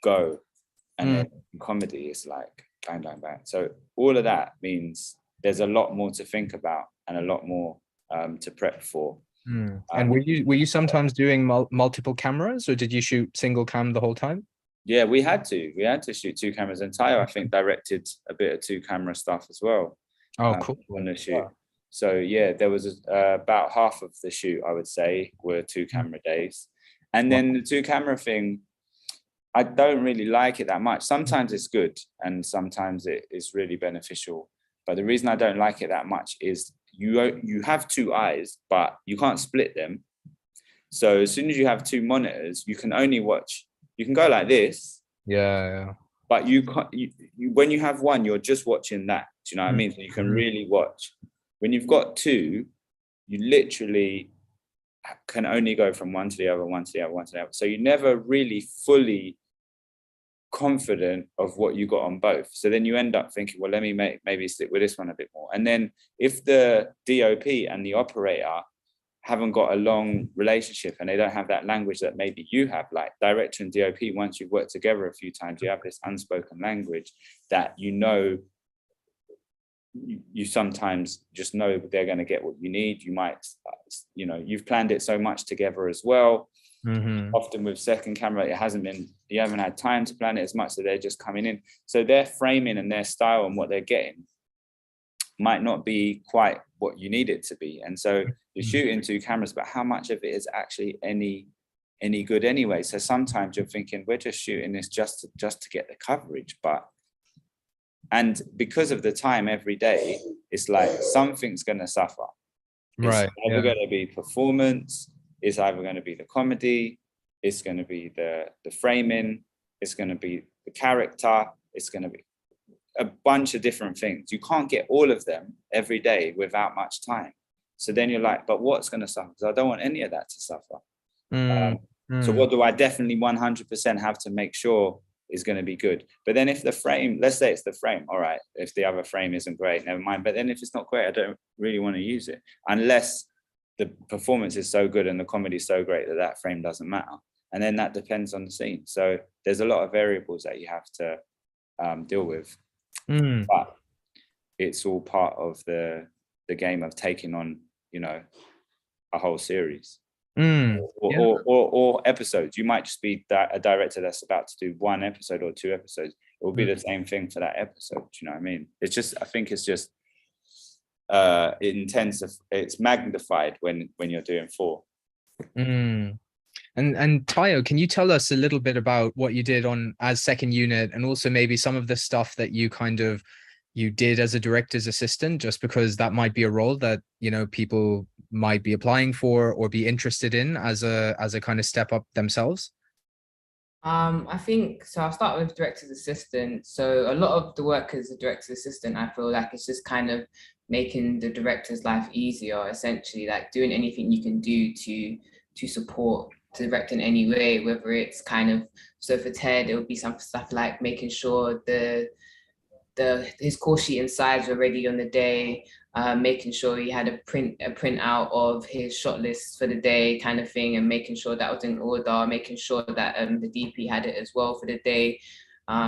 go. And then in comedy, it's like bang, bang, bang. So all of that means there's a lot more to think about and a lot more to prep for. And were you sometimes doing multiple cameras, or did you shoot single cam the whole time? Yeah, we had to shoot 2 cameras. And Tayo, I think, directed a bit of 2-camera stuff as well. Oh, cool. On the shoot. So yeah, there was about half of the shoot, I would say, were 2-camera days. And then the 2-camera thing, I don't really like it that much. Sometimes it's good and sometimes it is really beneficial. But the reason I don't like it that much is you have 2 eyes, but you can't split them. So as soon as you have 2 monitors, you can only watch, you can go like this. Yeah. But you can't, when you have one, you're just watching that. Do you know what I mean? So you can really watch. When you've got 2, you literally can only go from one to the other, one to the other, one to the other. So you're never really fully confident of what you got on both. So then you end up thinking, well, let me maybe stick with this one a bit more. And then if the DOP and the operator haven't got a long relationship and they don't have that language that maybe you have, like director and DOP, once you've worked together a few times, you have this unspoken language that you know, you sometimes just know they're going to get what you need. You might, you know, you've planned it so much together as well. Often with second camera, you haven't had time to plan it as much, so they're just coming in. So their framing and their style and what they're getting might not be quite what you need it to be. And so you're shooting 2 cameras, but how much of it is actually any good anyway? So sometimes you're thinking, we're just shooting this just to get the coverage, and because of the time every day, it's like something's going to suffer. It's either going to be performance, it's either going to be the comedy, it's going to be the framing, it's going to be the character, it's going to be a bunch of different things. You can't get all of them every day without much time. So then you're like, but what's going to suffer? Because I don't want any of that to suffer. So what do I definitely 100% have to make sure is going to be good? But then if the frame, let's say it's the frame, all right, if the other frame isn't great, never mind. But then if it's not great, I don't really want to use it unless the performance is so good and the comedy is so great that frame doesn't matter. And then that depends on the scene. So there's a lot of variables that you have to deal with. But it's all part of the game of taking on, you know, a whole series. Or episodes. You might just be a director that's about to do 1 episode or 2 episodes. It will be the same thing for that episode. Do you know what I mean? It's just, I think it's just it's magnified when you're doing 4. And Tayo, can you tell us a little bit about what you did on as second unit, and also maybe some of the stuff that you did as a director's assistant, just because that might be a role that, you know, people might be applying for or be interested in as a kind of step up themselves? I think so. I'll start with director's assistant. So a lot of the work as a director's assistant, I feel like it's just kind of making the director's life easier, essentially, like doing anything you can do to support the director in any way, whether it's kind of, so for Ted, it would be some stuff like making sure his call sheet and sides were ready on the day, making sure he had a printout of his shot list for the day kind of thing, and making sure that was in order, making sure that the DP had it as well for the day,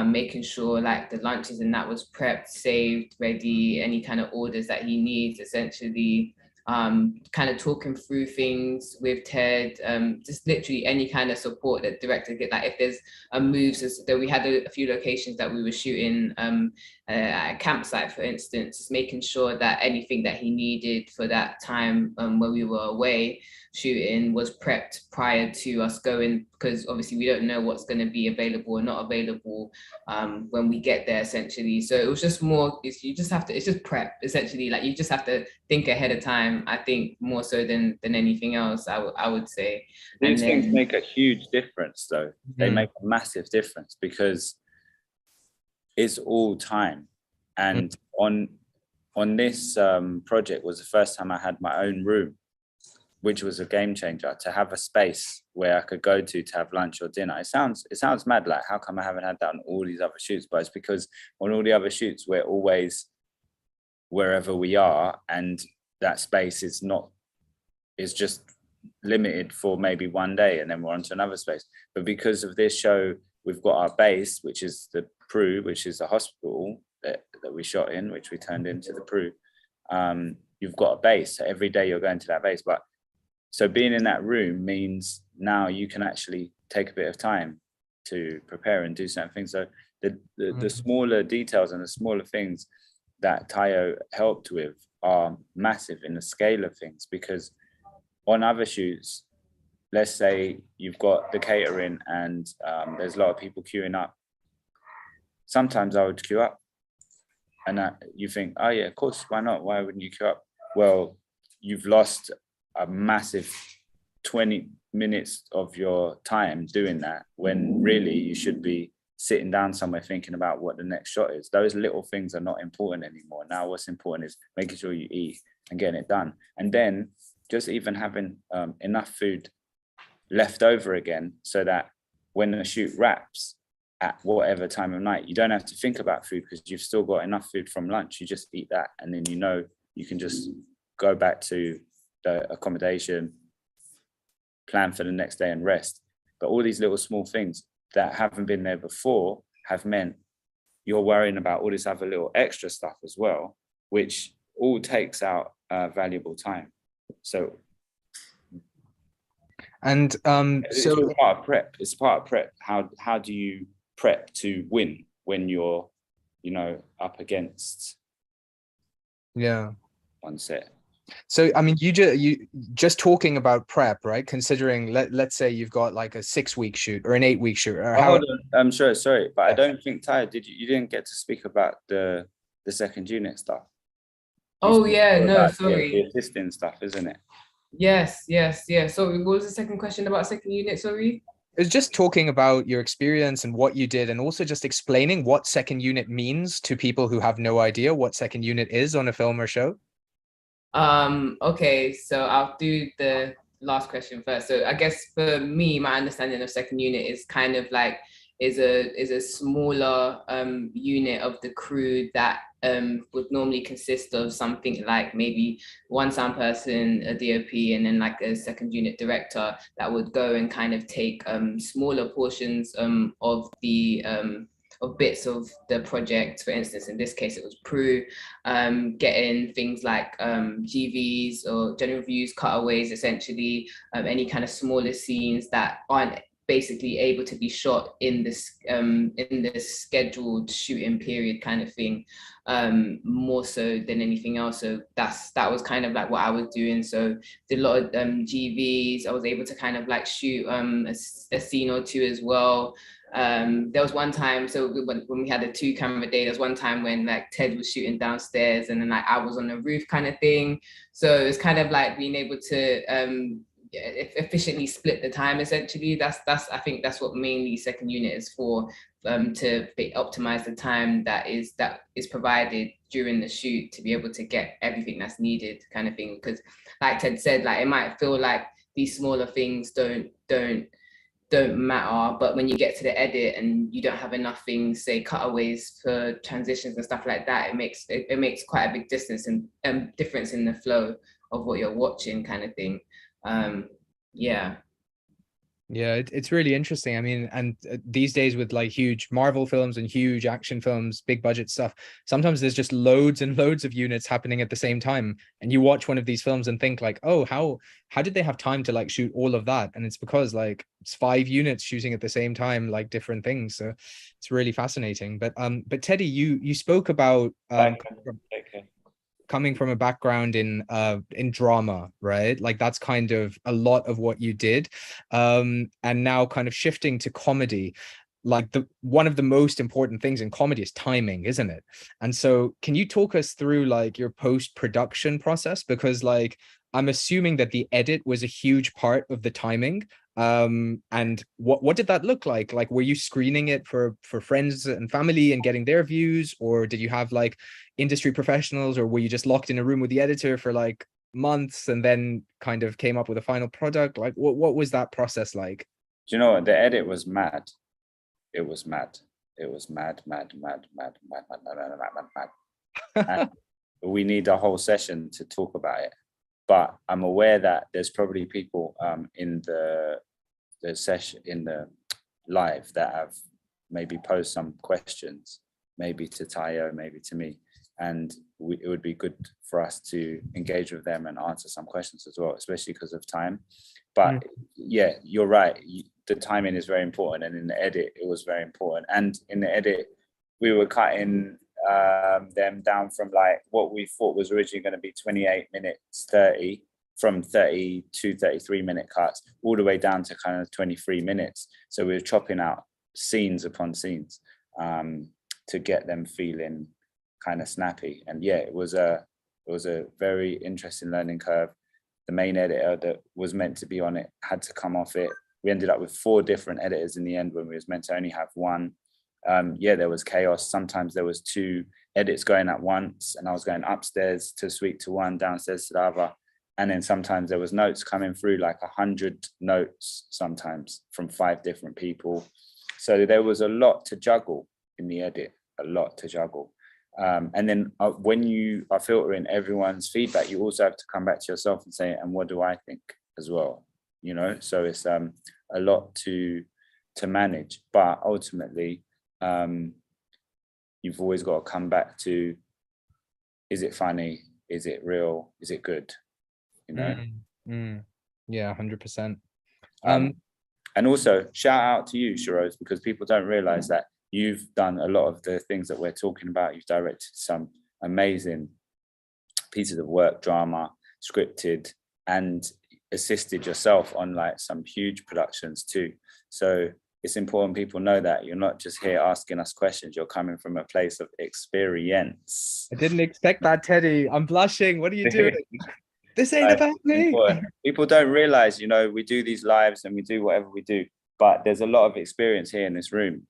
making sure like the lunches and that was prepped, saved, ready, any kind of orders that he needs, essentially. kind of talking through things with Ted, just literally any kind of support that director get. Like if there's a move, so that we had a few locations that we were shooting at a campsite, for instance, just making sure that anything that he needed for that time when we were away shooting was prepped prior to us going, because obviously we don't know what's going to be available or not available when we get there, essentially. So it was just more, it's just prep, essentially. Like you just have to think ahead of time, I think, more so than anything else, I would say. These things make a huge difference, though. They make a massive difference because it's all time. And on this project was the first time I had my own room, which was a game changer, to have a space where I could go to have lunch or dinner. It sounds mad, like how come I haven't had that on all these other shoots? But it's because on all the other shoots, we're always wherever we are, and that space is just limited for maybe one day, and then we're on to another space. But because of this show, we've got our base, which is the PRU, which is the hospital that we shot in, which we turned into the PRU. You've got a base, so every day you're going to that base. But so being in that room means now you can actually take a bit of time to prepare and do certain things. So the smaller details and the smaller things that Tayo helped with are massive in the scale of things, because on other shoots, let's say you've got the catering and there's a lot of people queuing up. Sometimes I would queue up and you think, oh yeah, of course, why not? Why wouldn't you queue up? Well, you've lost a massive 20 minutes of your time doing that, when really you should be sitting down somewhere thinking about what the next shot is. Those little things are not important anymore. Now what's important is making sure you eat and getting it done. And then just even having enough food left over again, so that when the shoot wraps at whatever time of night, you don't have to think about food because you've still got enough food from lunch. You just eat that, and then you know you can just go back to the accommodation, plan for the next day and rest. But all these little small things that haven't been there before have meant you're worrying about all this other little extra stuff as well, which all takes out valuable time. So and it's all part of prep. It's part of prep. How do you prep to win when you're, up against one set? So I mean, you just talking about prep, right? Considering let's say you've got like a 6-week shoot or an 8-week shoot. Or hold on, I'm sure, sorry, but I don't think, Tayo, you didn't get to speak about the second unit stuff. Oh yeah, no, sorry. The assisting stuff, isn't it? Yes. So what was the second question about second unit, sorry? It's just talking about your experience and what you did, and also just explaining what second unit means to people who have no idea what second unit is on a film or show. Okay, so I'll do the last question first. So I guess for me, my understanding of second unit is kind of like is a smaller unit of the crew that would normally consist of something like maybe one sound person, a DOP, and then like a second unit director that would go and kind of take smaller portions of the of bits of the project. For instance, in this case, it was PRU, getting things like GVs or general views, cutaways, essentially, any kind of smaller scenes that aren't basically able to be shot in this scheduled shooting period kind of thing, more so than anything else. So that was kind of like what I was doing. So did a lot of GVs. I was able to kind of like shoot a scene or two as well. There was one time, so when we had a 2-camera day, there was one time when like Ted was shooting downstairs and then like I was on the roof kind of thing. So it's kind of like being able to efficiently split the time, essentially. I think that's what mainly second unit is for, to optimize the time that is provided during the shoot to be able to get everything that's needed, kind of thing. Because like Ted said, like it might feel like these smaller things don't matter, but when you get to the edit and you don't have enough things, say cutaways for transitions and stuff like that, it makes quite a big distance and difference in the flow of what you're watching, kind of thing. Yeah. Yeah, it's really interesting. I mean, and these days with like huge Marvel films and huge action films, big budget stuff, sometimes there's just loads and loads of units happening at the same time. And you watch one of these films and think like, oh, how did they have time to like shoot all of that? And it's because like it's 5 units shooting at the same time, like different things. So it's really fascinating. But Teddy, you spoke about Okay. coming from a background in drama, right? Like that's kind of a lot of what you did, and now kind of shifting to comedy. Like the one of the most important things in comedy is timing, isn't it? And so can you talk us through like your post-production process? Because like I'm assuming that the edit was a huge part of the timing. And what did that look like? Like were you screening it for friends and family and getting their views, or did you have like industry professionals, or were you just locked in a room with the editor for like months and then kind of came up with a final product? Like what was that process like? Do you know what? The edit was mad. It was mad. It was mad. And we need a whole session to talk about it. But I'm aware that there's probably people in the session, in the live, that have maybe posed some questions, maybe to Tayo, maybe to me. And it would be good for us to engage with them and answer some questions as well, especially because of time. But yeah, you're right. The timing is very important. And in the edit, it was very important. And in the edit, we were cutting them down from like what we thought was originally going to be 28 minutes, 30, from 32, 33-minute cuts, all the way down to kind of 23 minutes. So we were chopping out scenes upon scenes to get them feeling kind of snappy. And yeah, it was a very interesting learning curve. The main editor that was meant to be on it had to come off it. We ended up with 4 different editors in the end when we was meant to only have one. Yeah, there was chaos. Sometimes there was 2 edits going at once, and I was going upstairs to suite to one, downstairs to the other. And then sometimes there was notes coming through, like 100 notes sometimes from 5 different people. So there was a lot to juggle in the edit, a lot to juggle. And then when you are filtering everyone's feedback, you also have to come back to yourself and say, and what do I think as well? You know, so it's a lot to manage, but ultimately, you've always got to come back to, is it funny? Is it real? Is it good? You know? Yeah, 100%. And also shout out to you, Shiroz, because people don't realize that you've done a lot of the things that we're talking about. You've directed some amazing pieces of work, drama, scripted, and assisted yourself on like some huge productions too. So it's important people know that you're not just here asking us questions. You're coming from a place of experience. I didn't expect that, Teddy. I'm blushing. What are you doing? This ain't about me. People don't realize, you know, we do these lives and we do whatever we do, but there's a lot of experience here in this room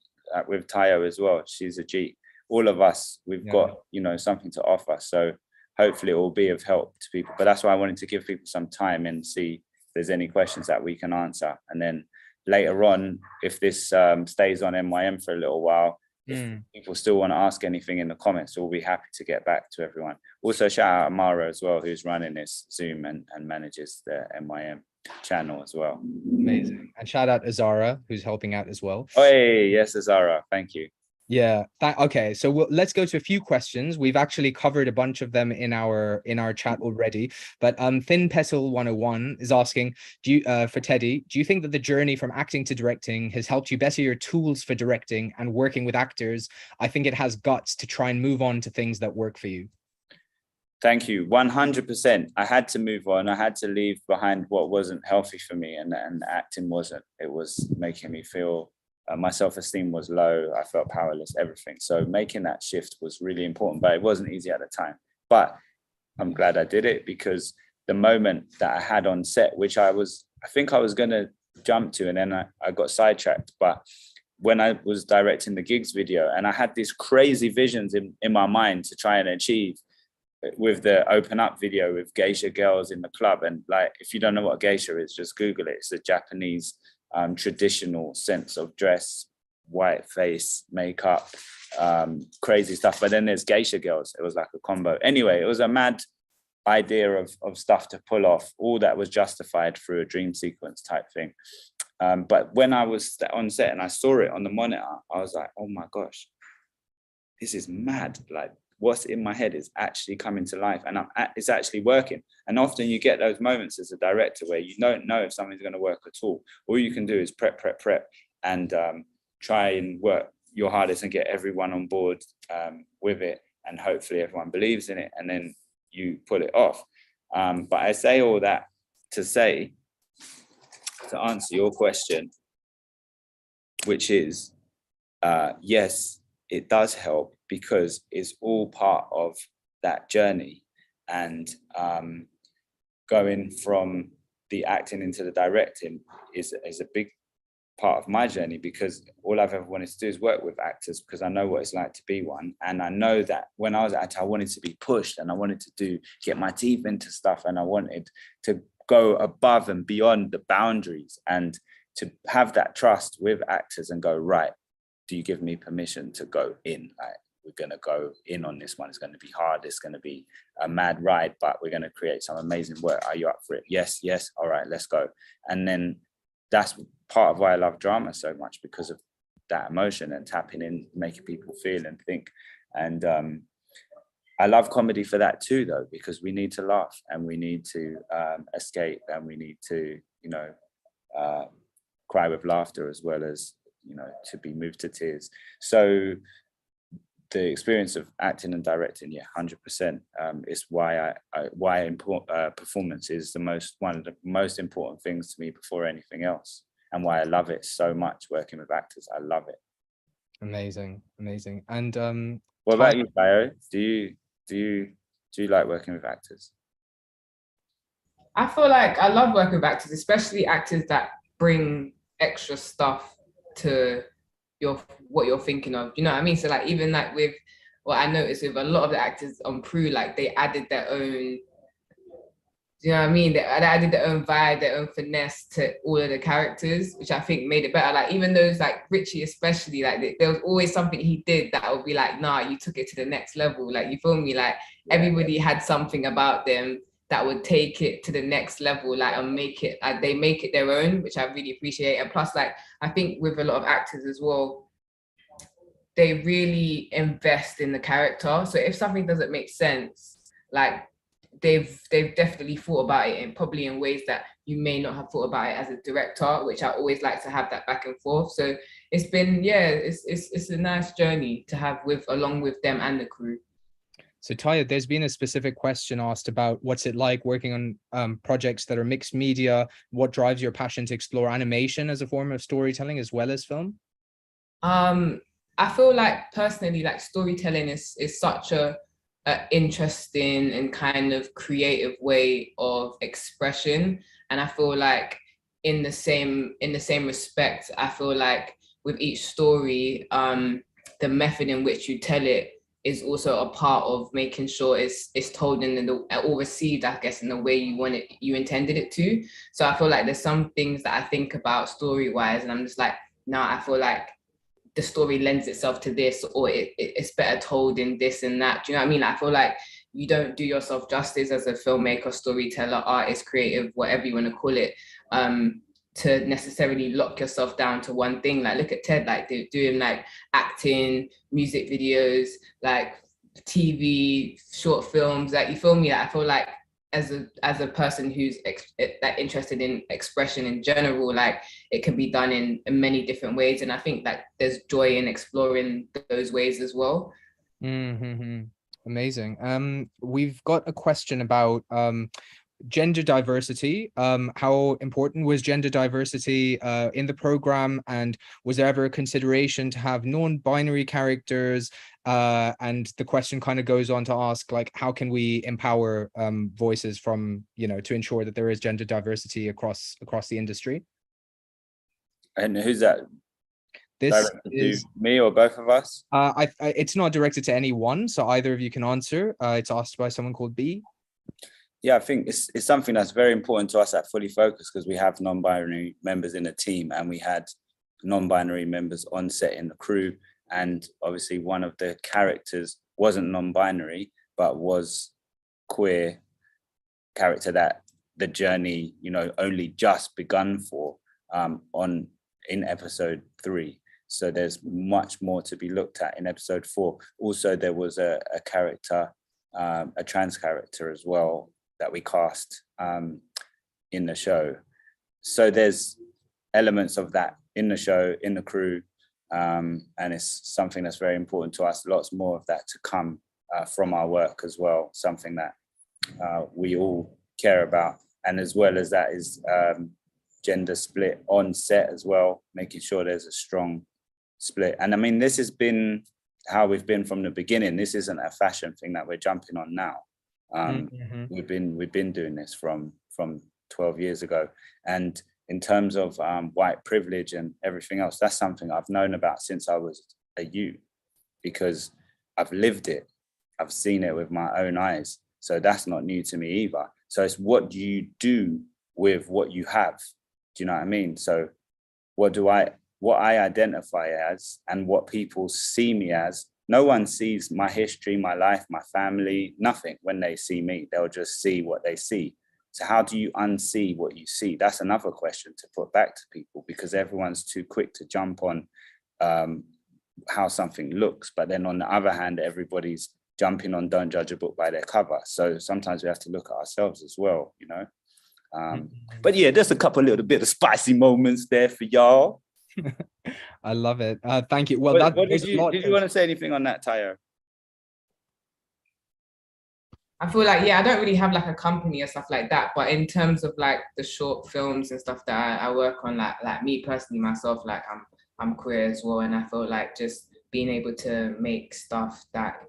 with Tayo as well. She's a G. All of us, we've got, you know, something to offer. So hopefully it will be of help to people. But that's why I wanted to give people some time and see if there's any questions that we can answer. And then later on, if this stays on MYM for a little while, if people still want to ask anything in the comments, we'll be happy to get back to everyone. Also, shout out Amara as well, who's running this Zoom and manages the MYM channel as well. Amazing. And shout out Azara, who's helping out as well. Oh, hey, yes, Azara. Thank you. Yeah. Okay. So let's go to a few questions. We've actually covered a bunch of them in our chat already. But Thin Petal 101 is asking, for Teddy, do you think that the journey from acting to directing has helped you better your tools for directing and working with actors? I think it has guts to try and move on to things that work for you. Thank you. 100%. I had to move on. I had to leave behind what wasn't healthy for me, and acting wasn't. It was making me feel. My self-esteem was low. I felt powerless, everything. So making that shift was really important, but it wasn't easy at the time. But I'm glad I did it, because the moment that I had on set, which I think I was going to jump to, and then I got sidetracked. But when I was directing the gigs video, and I had these crazy visions in my mind to try and achieve with the Open Up video with geisha girls in the club. And like, if you don't know what a geisha is, just Google it. It's a Japanese traditional sense of dress, white face, makeup, crazy stuff. But then there's geisha girls. It was like a combo. Anyway, it was a mad idea of stuff to pull off. All that was justified through a dream sequence type thing. But when I was on set and I saw it on the monitor, I was like, oh my gosh, this is mad. Like, what's in my head is actually coming to life, and it's actually working. And often you get those moments as a director where you don't know if something's going to work at all. All you can do is prep, and try and work your hardest and get everyone on board with it, and hopefully everyone believes in it, and then you pull it off. But I say all that to say, to answer your question, which is, yes, it does help, because it's all part of that journey. And going from the acting into the directing is a big part of my journey, because all I've ever wanted to do is work with actors, because I know what it's like to be one. And I know that when I was an actor, I wanted to be pushed, and I wanted to get my teeth into stuff, and I wanted to go above and beyond the boundaries, and to have that trust with actors and go, right, do you give me permission to go in? Like, we're going to go in on this one. It's going to be hard. It's going to be a mad ride, but we're going to create some amazing work. Are you up for it? Yes. All right, let's go. And then that's part of why I love drama so much, because of that emotion and tapping in, making people feel and think. And I love comedy for that too, though, because we need to laugh, and we need to escape, and we need to, cry with laughter, as well as, to be moved to tears. So the experience of acting and directing, 100%, is why performance is one of the most important things to me before anything else, and why I love it so much working with actors. I love it. Amazing. And what about you, Tayo? Do you like working with actors? I feel like I love working with actors, especially actors that bring extra stuff to what you're thinking of. You know what I mean? So like, even like with what I noticed with a lot of the actors on PRU, like they added their own, you know what I mean? They added their own vibe, their own finesse to all of the characters, which I think made it better. Like even those like Richie especially, like there was always something he did that would be like, nah, you took it to the next level. Like, you feel me? Like everybody had something about them that would take it to the next level, like, and make it, like, they make it their own, which I really appreciate. And plus, like, I think with a lot of actors as well, they really invest in the character. So if something doesn't make sense, like, they've definitely thought about it, and probably in ways that you may not have thought about it as a director, which I always like to have that back and forth. So it's been, it's a nice journey to have along with them and the crew. So Tayo, there's been a specific question asked about what's it like working on projects that are mixed media. What drives your passion to explore animation as a form of storytelling as well as film? I feel like personally, like, storytelling is such a interesting and kind of creative way of expression. And I feel like in the same respect, I feel like with each story, the method in which you tell it is also a part of making sure it's told in or received, I guess, in the way you intended it to. So I feel like there's some things that I think about story-wise, and I'm just like, I feel like the story lends itself to this, or it's better told in this and that. Do you know what I mean? I feel like you don't do yourself justice as a filmmaker, storyteller, artist, creative, whatever you want to call it, to necessarily lock yourself down to one thing. Like, look at Ted, like doing like acting, music videos, like TV, short films. Like, you feel me? Like, I feel like as a person who's like interested in expression in general, like, it can be done in many different ways, and I think that there's joy in exploring those ways as well. Mm-hmm. Amazing. We've got a question about gender diversity. How important was gender diversity in the program, and was there ever a consideration to have non-binary characters? And the question kind of goes on to ask, like, how can we empower voices from, to ensure that there is gender diversity across the industry? And who's that? This is me or both of us? It's not directed to anyone, so either of you can answer. It's asked by someone called B. Yeah, I think it's something that's very important to us at Fully Focused, because we have non-binary members in the team, and we had non-binary members on set in the crew. And obviously one of the characters wasn't non-binary, but was queer character that the journey, only just begun for. in episode 3. So there's much more to be looked at in episode 4. Also, there was a character, a trans character as well, that we cast in the show. So there's elements of that in the show, in the crew, and it's something that's very important to us. Lots more of that to come from our work as well, something that we all care about. And as well as that is gender split on set as well, making sure there's a strong split. And I mean, this has been how we've been from the beginning. This isn't a fashion thing that we're jumping on now. We've been doing this from 12 years ago. And in terms of white privilege and everything else, that's something I've known about since I was a youth, because I've lived it. I've seen it with my own eyes. So that's not new to me either. So it's what do you do with what you have? Do you know what I mean? So what I identify as and what people see me as, no one sees my history, my life, my family, nothing when they see me. They'll just see what they see. So how do you unsee what you see? That's another question to put back to people, because everyone's too quick to jump on how something looks. But then on the other hand, everybody's jumping on don't judge a book by their cover. So sometimes we have to look at ourselves as well, you know. But yeah, there's a couple little bit of spicy moments there for y'all. I love it. Thank you. Well, did you want to say anything on that, Tayo? I feel like, yeah, I don't really have like a company or stuff like that, but in terms of like the short films and stuff that I work on, like me personally, myself, like I'm queer as well, and I feel like just being able to make stuff that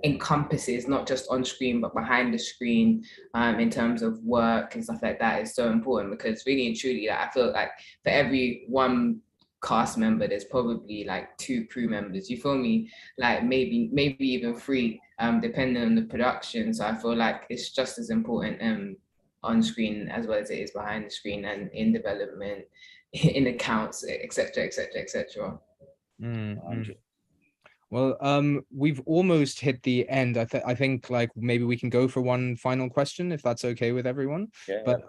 encompasses not just on screen but behind the screen, in terms of work and stuff like that, is so important, because really and truly, like, I feel like for every one cast member there's probably like 2 crew members, you feel me, like maybe even 3, depending on the production. So I feel like it's just as important on screen as well as it is behind the screen, and in development, in accounts, etc. Well, we've almost hit the end. I think like maybe we can go for one final question, if that's okay with everyone. Yeah, but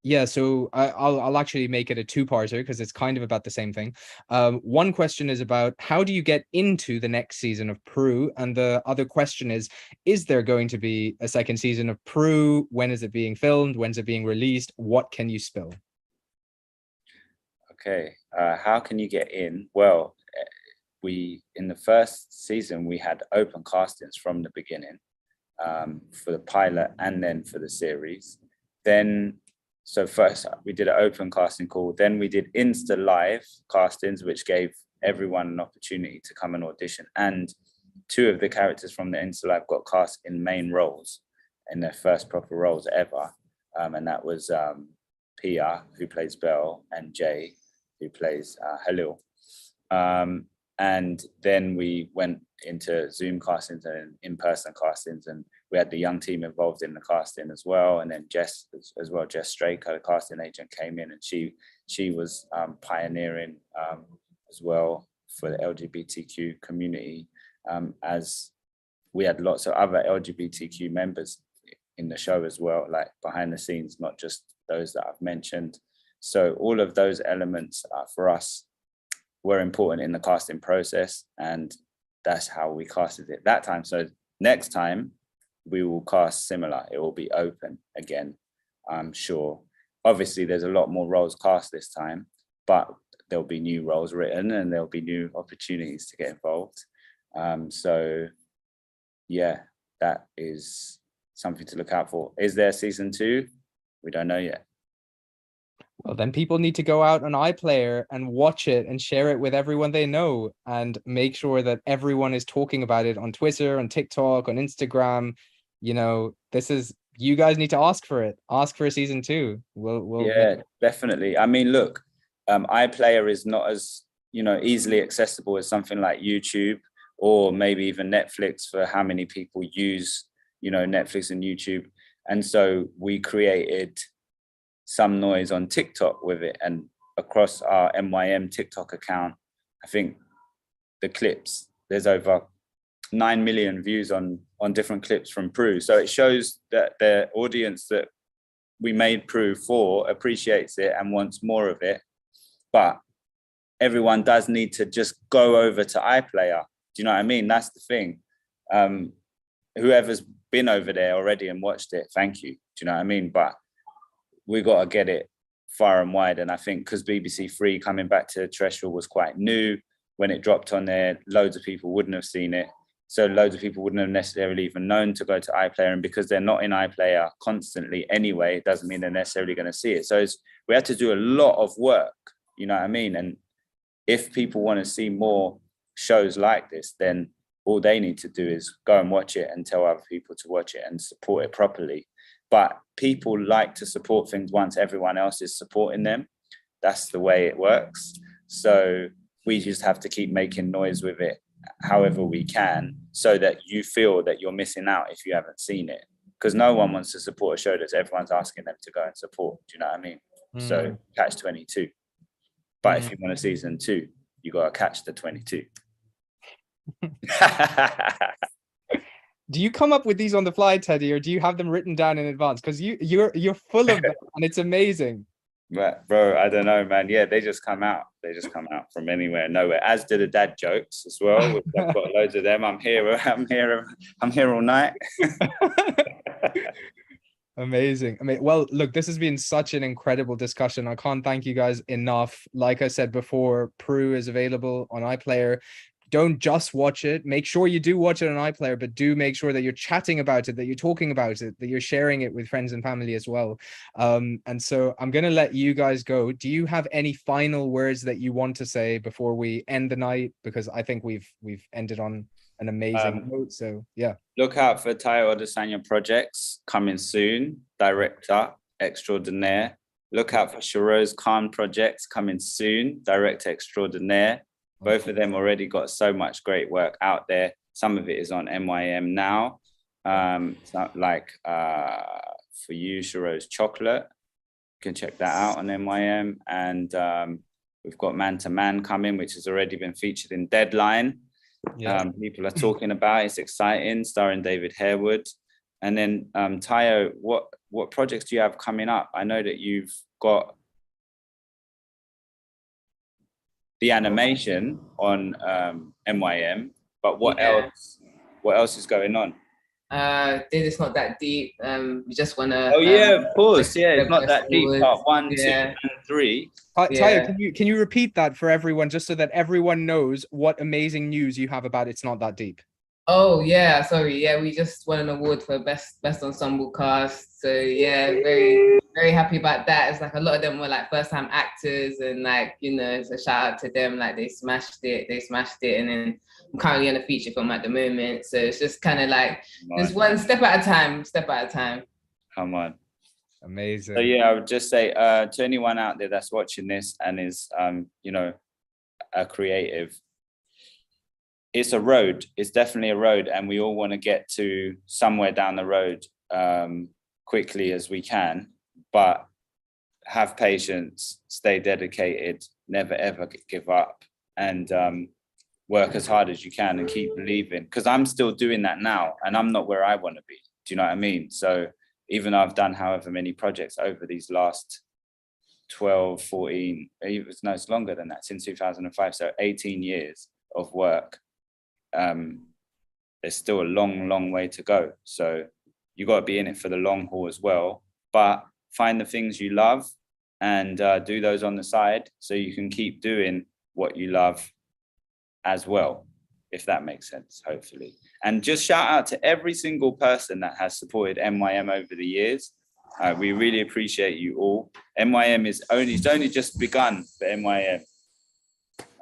yeah, so I'll actually make it a 2-parter, because it's kind of about the same thing. One question is about how do you get into the next season of Peru, and the other question is there going to be a second season of Peru? When is it being filmed? When's it being released? What can you spill? Okay, how can you get in? Well, in the first season, we had open castings from the beginning, for the pilot and then for the series. So first we did an open casting call, then we did Insta live castings, which gave everyone an opportunity to come and audition. And 2 of the characters from the Insta live got cast in main roles, in their first proper roles ever. And that was Pia, who plays Belle, and Jay, who plays Halil. And then we went into Zoom castings and in-person castings, and we had the young team involved in the casting as well. And then Jess as well, Jess Straker, the casting agent, came in, and she was pioneering as well for the LGBTQ community, as we had lots of other LGBTQ members in the show as well, like behind the scenes, not just those that I've mentioned. So all of those elements for us were important in the casting process, and that's how we casted it that time. So next time we will cast similar. It will be open again, I'm sure. Obviously there's a lot more roles cast this time, but there'll be new roles written and there'll be new opportunities to get involved. So yeah, that is something to look out for. Is there season 2? We don't know yet. Well, then people need to go out on iPlayer and watch it and share it with everyone they know, and make sure that everyone is talking about it on Twitter, on TikTok, on Instagram. You know, you guys need to ask for it. Ask for a season 2. We'll definitely. I mean, look, iPlayer is not as, easily accessible as something like YouTube, or maybe even Netflix, for how many people use, Netflix and YouTube. And so we created some noise on TikTok with it, and across our MYM TikTok account, I think the clips, there's over 9 million views on different clips from Peru. So it shows that the audience that we made PRU for appreciates it and wants more of it, but everyone does need to just go over to iPlayer. Do you know what I mean? That's the thing. Whoever's been over there already and watched it, thank you. Do you know what I mean? But we got to get it far and wide. And I think because BBC Three coming back to terrestrial was quite new, when it dropped on there, loads of people wouldn't have seen it. So loads of people wouldn't have necessarily even known to go to iPlayer. And because they're not in iPlayer constantly anyway, it doesn't mean they're necessarily going to see it. So we had to do a lot of work, you know what I mean? And if people want to see more shows like this, then all they need to do is go and watch it and tell other people to watch it and support it properly. But people like to support things once everyone else is supporting them. That's the way it works. So we just have to keep making noise with it however we can, so that you feel that you're missing out if you haven't seen it. Because no one wants to support a show that everyone's asking them to go and support. Do you know what I mean? So catch 22. But if you want a season 2, you got to catch the 22. Do you come up with these on the fly, Teddy, or do you have them written down in advance? Because you're full of them and it's amazing. But bro, I don't know, man. Yeah, they just come out. They just come out from anywhere, nowhere. As do the dad jokes as well. I've got loads of them. I'm here all night. Amazing. I mean, well, look, this has been such an incredible discussion. I can't thank you guys enough. Like I said before, PRU is available on iPlayer. Don't just watch it. Make sure you do watch it on iPlayer, but do make sure that you're chatting about it, that you're talking about it, that you're sharing it with friends and family as well. And so I'm going to let you guys go. Do you have any final words that you want to say before we end the night? Because I think we've ended on an amazing note. So yeah. Look out for Tayo Odesanya projects coming soon. Director extraordinaire. Look out for Shiro's Khan projects coming soon. Director extraordinaire. Both of them already got so much great work out there. Some of it is on MYM now. It's not like for you, Shiro's Chocolate. You can check that out on MYM. And we've got Man to Man coming, which has already been featured in Deadline. Yeah. People are talking about it. It's exciting, starring David Harewood. And then Tayo, what projects do you have coming up? I know that you've got the animation on MYM, but what else is going on? It's not that deep. We just want to. Oh yeah, of course. Yeah, it's not that deep. Part 1, 2, and 3. Tayo, can you repeat that for everyone, just so that everyone knows what amazing news you have about It's Not That Deep? Oh yeah, sorry. Yeah, we just won an award for best ensemble cast. So yeah, very very happy about that. It's like a lot of them were like first time actors, and like, you know, it's a shout out to them. Like they smashed it. And then I'm currently on a feature film at the moment. So it's just kind of like just one step at a time. Come on. Amazing. So yeah, I would just say to anyone out there that's watching this and is you know, a creative, it's a road. It's definitely a road, and we all want to get to somewhere down the road quickly as we can. But have patience, stay dedicated, never ever give up, and work as hard as you can and keep believing. Because I'm still doing that now, and I'm not where I want to be. Do you know what I mean? So even though I've done however many projects over these last 12, 14, it's longer than that, since 2005, so 18 years of work. There's still a long way to go. So you got to be in it for the long haul as well. But find the things you love and do those on the side, so you can keep doing what you love as well, if that makes sense, hopefully. And just shout out to every single person that has supported MYM over the years. We really appreciate you all. MYM is only just begun for MYM.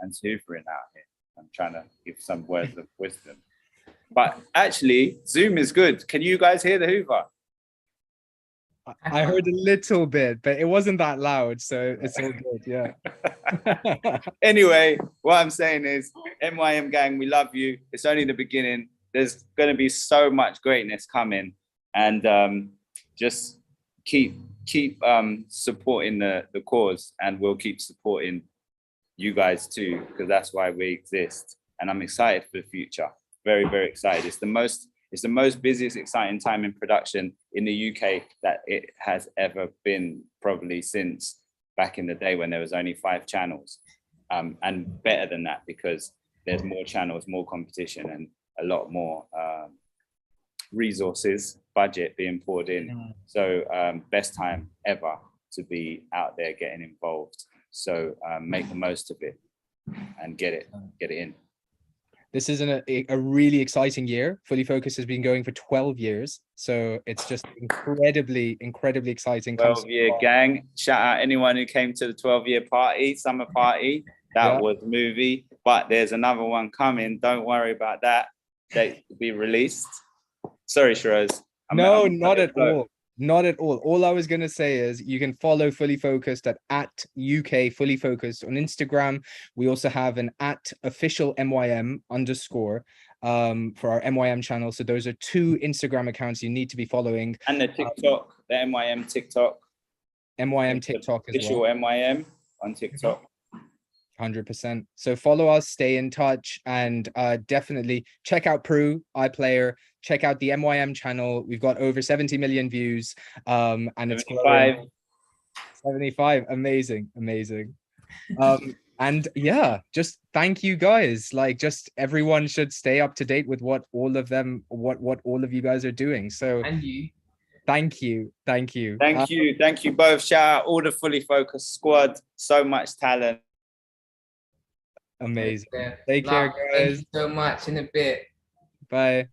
And hoovering out here. I'm trying to give some words of wisdom. But actually, Zoom is good. Can you guys hear the Hoover? I heard a little bit, but it wasn't that loud, so it's all good, yeah. Anyway, what I'm saying is, MYM gang, we love you. It's only the beginning. There's going to be so much greatness coming, and just keep supporting the cause, and we'll keep supporting you guys too, because that's why we exist. And I'm excited for the future. Very, very excited. It's the most It's the most busiest, exciting time in production in the UK that it has ever been, probably since back in the day when there was only 5 channels, and better than that because there's more channels, more competition, and a lot more resources, budget being poured in. So best time ever to be out there getting involved. So make the most of it and get it in. This is a really exciting year. Fully Focused has been going for 12 years. So it's just incredibly exciting. 12-year gang. Shout out anyone who came to the 12-year party, summer party. That was movie, but there's another one coming. Don't worry about that. Date to be released. Sorry, Shiroz. No, not at all. Not at all. All I was going to say is you can follow Fully Focused at @UK Fully Focused on Instagram. We also have an @official MYM_ for our MYM channel. So those are 2 Instagram accounts you need to be following. And the TikTok, the MYM TikTok. MYM TikTok as well. Official MYM on TikTok. 100%. So follow us, stay in touch, and definitely check out PRU, iPlayer. Check out the MYM channel. We've got over 70 million views, and it's 75. Amazing. And yeah, just thank you guys. Like, just everyone should stay up to date with what all of you guys are doing. So, And you. Thank you. Thank you both. Shout out all the Fully Focused squad. So much talent. Amazing. Take care, guys. Thank you so much. In a bit. Bye.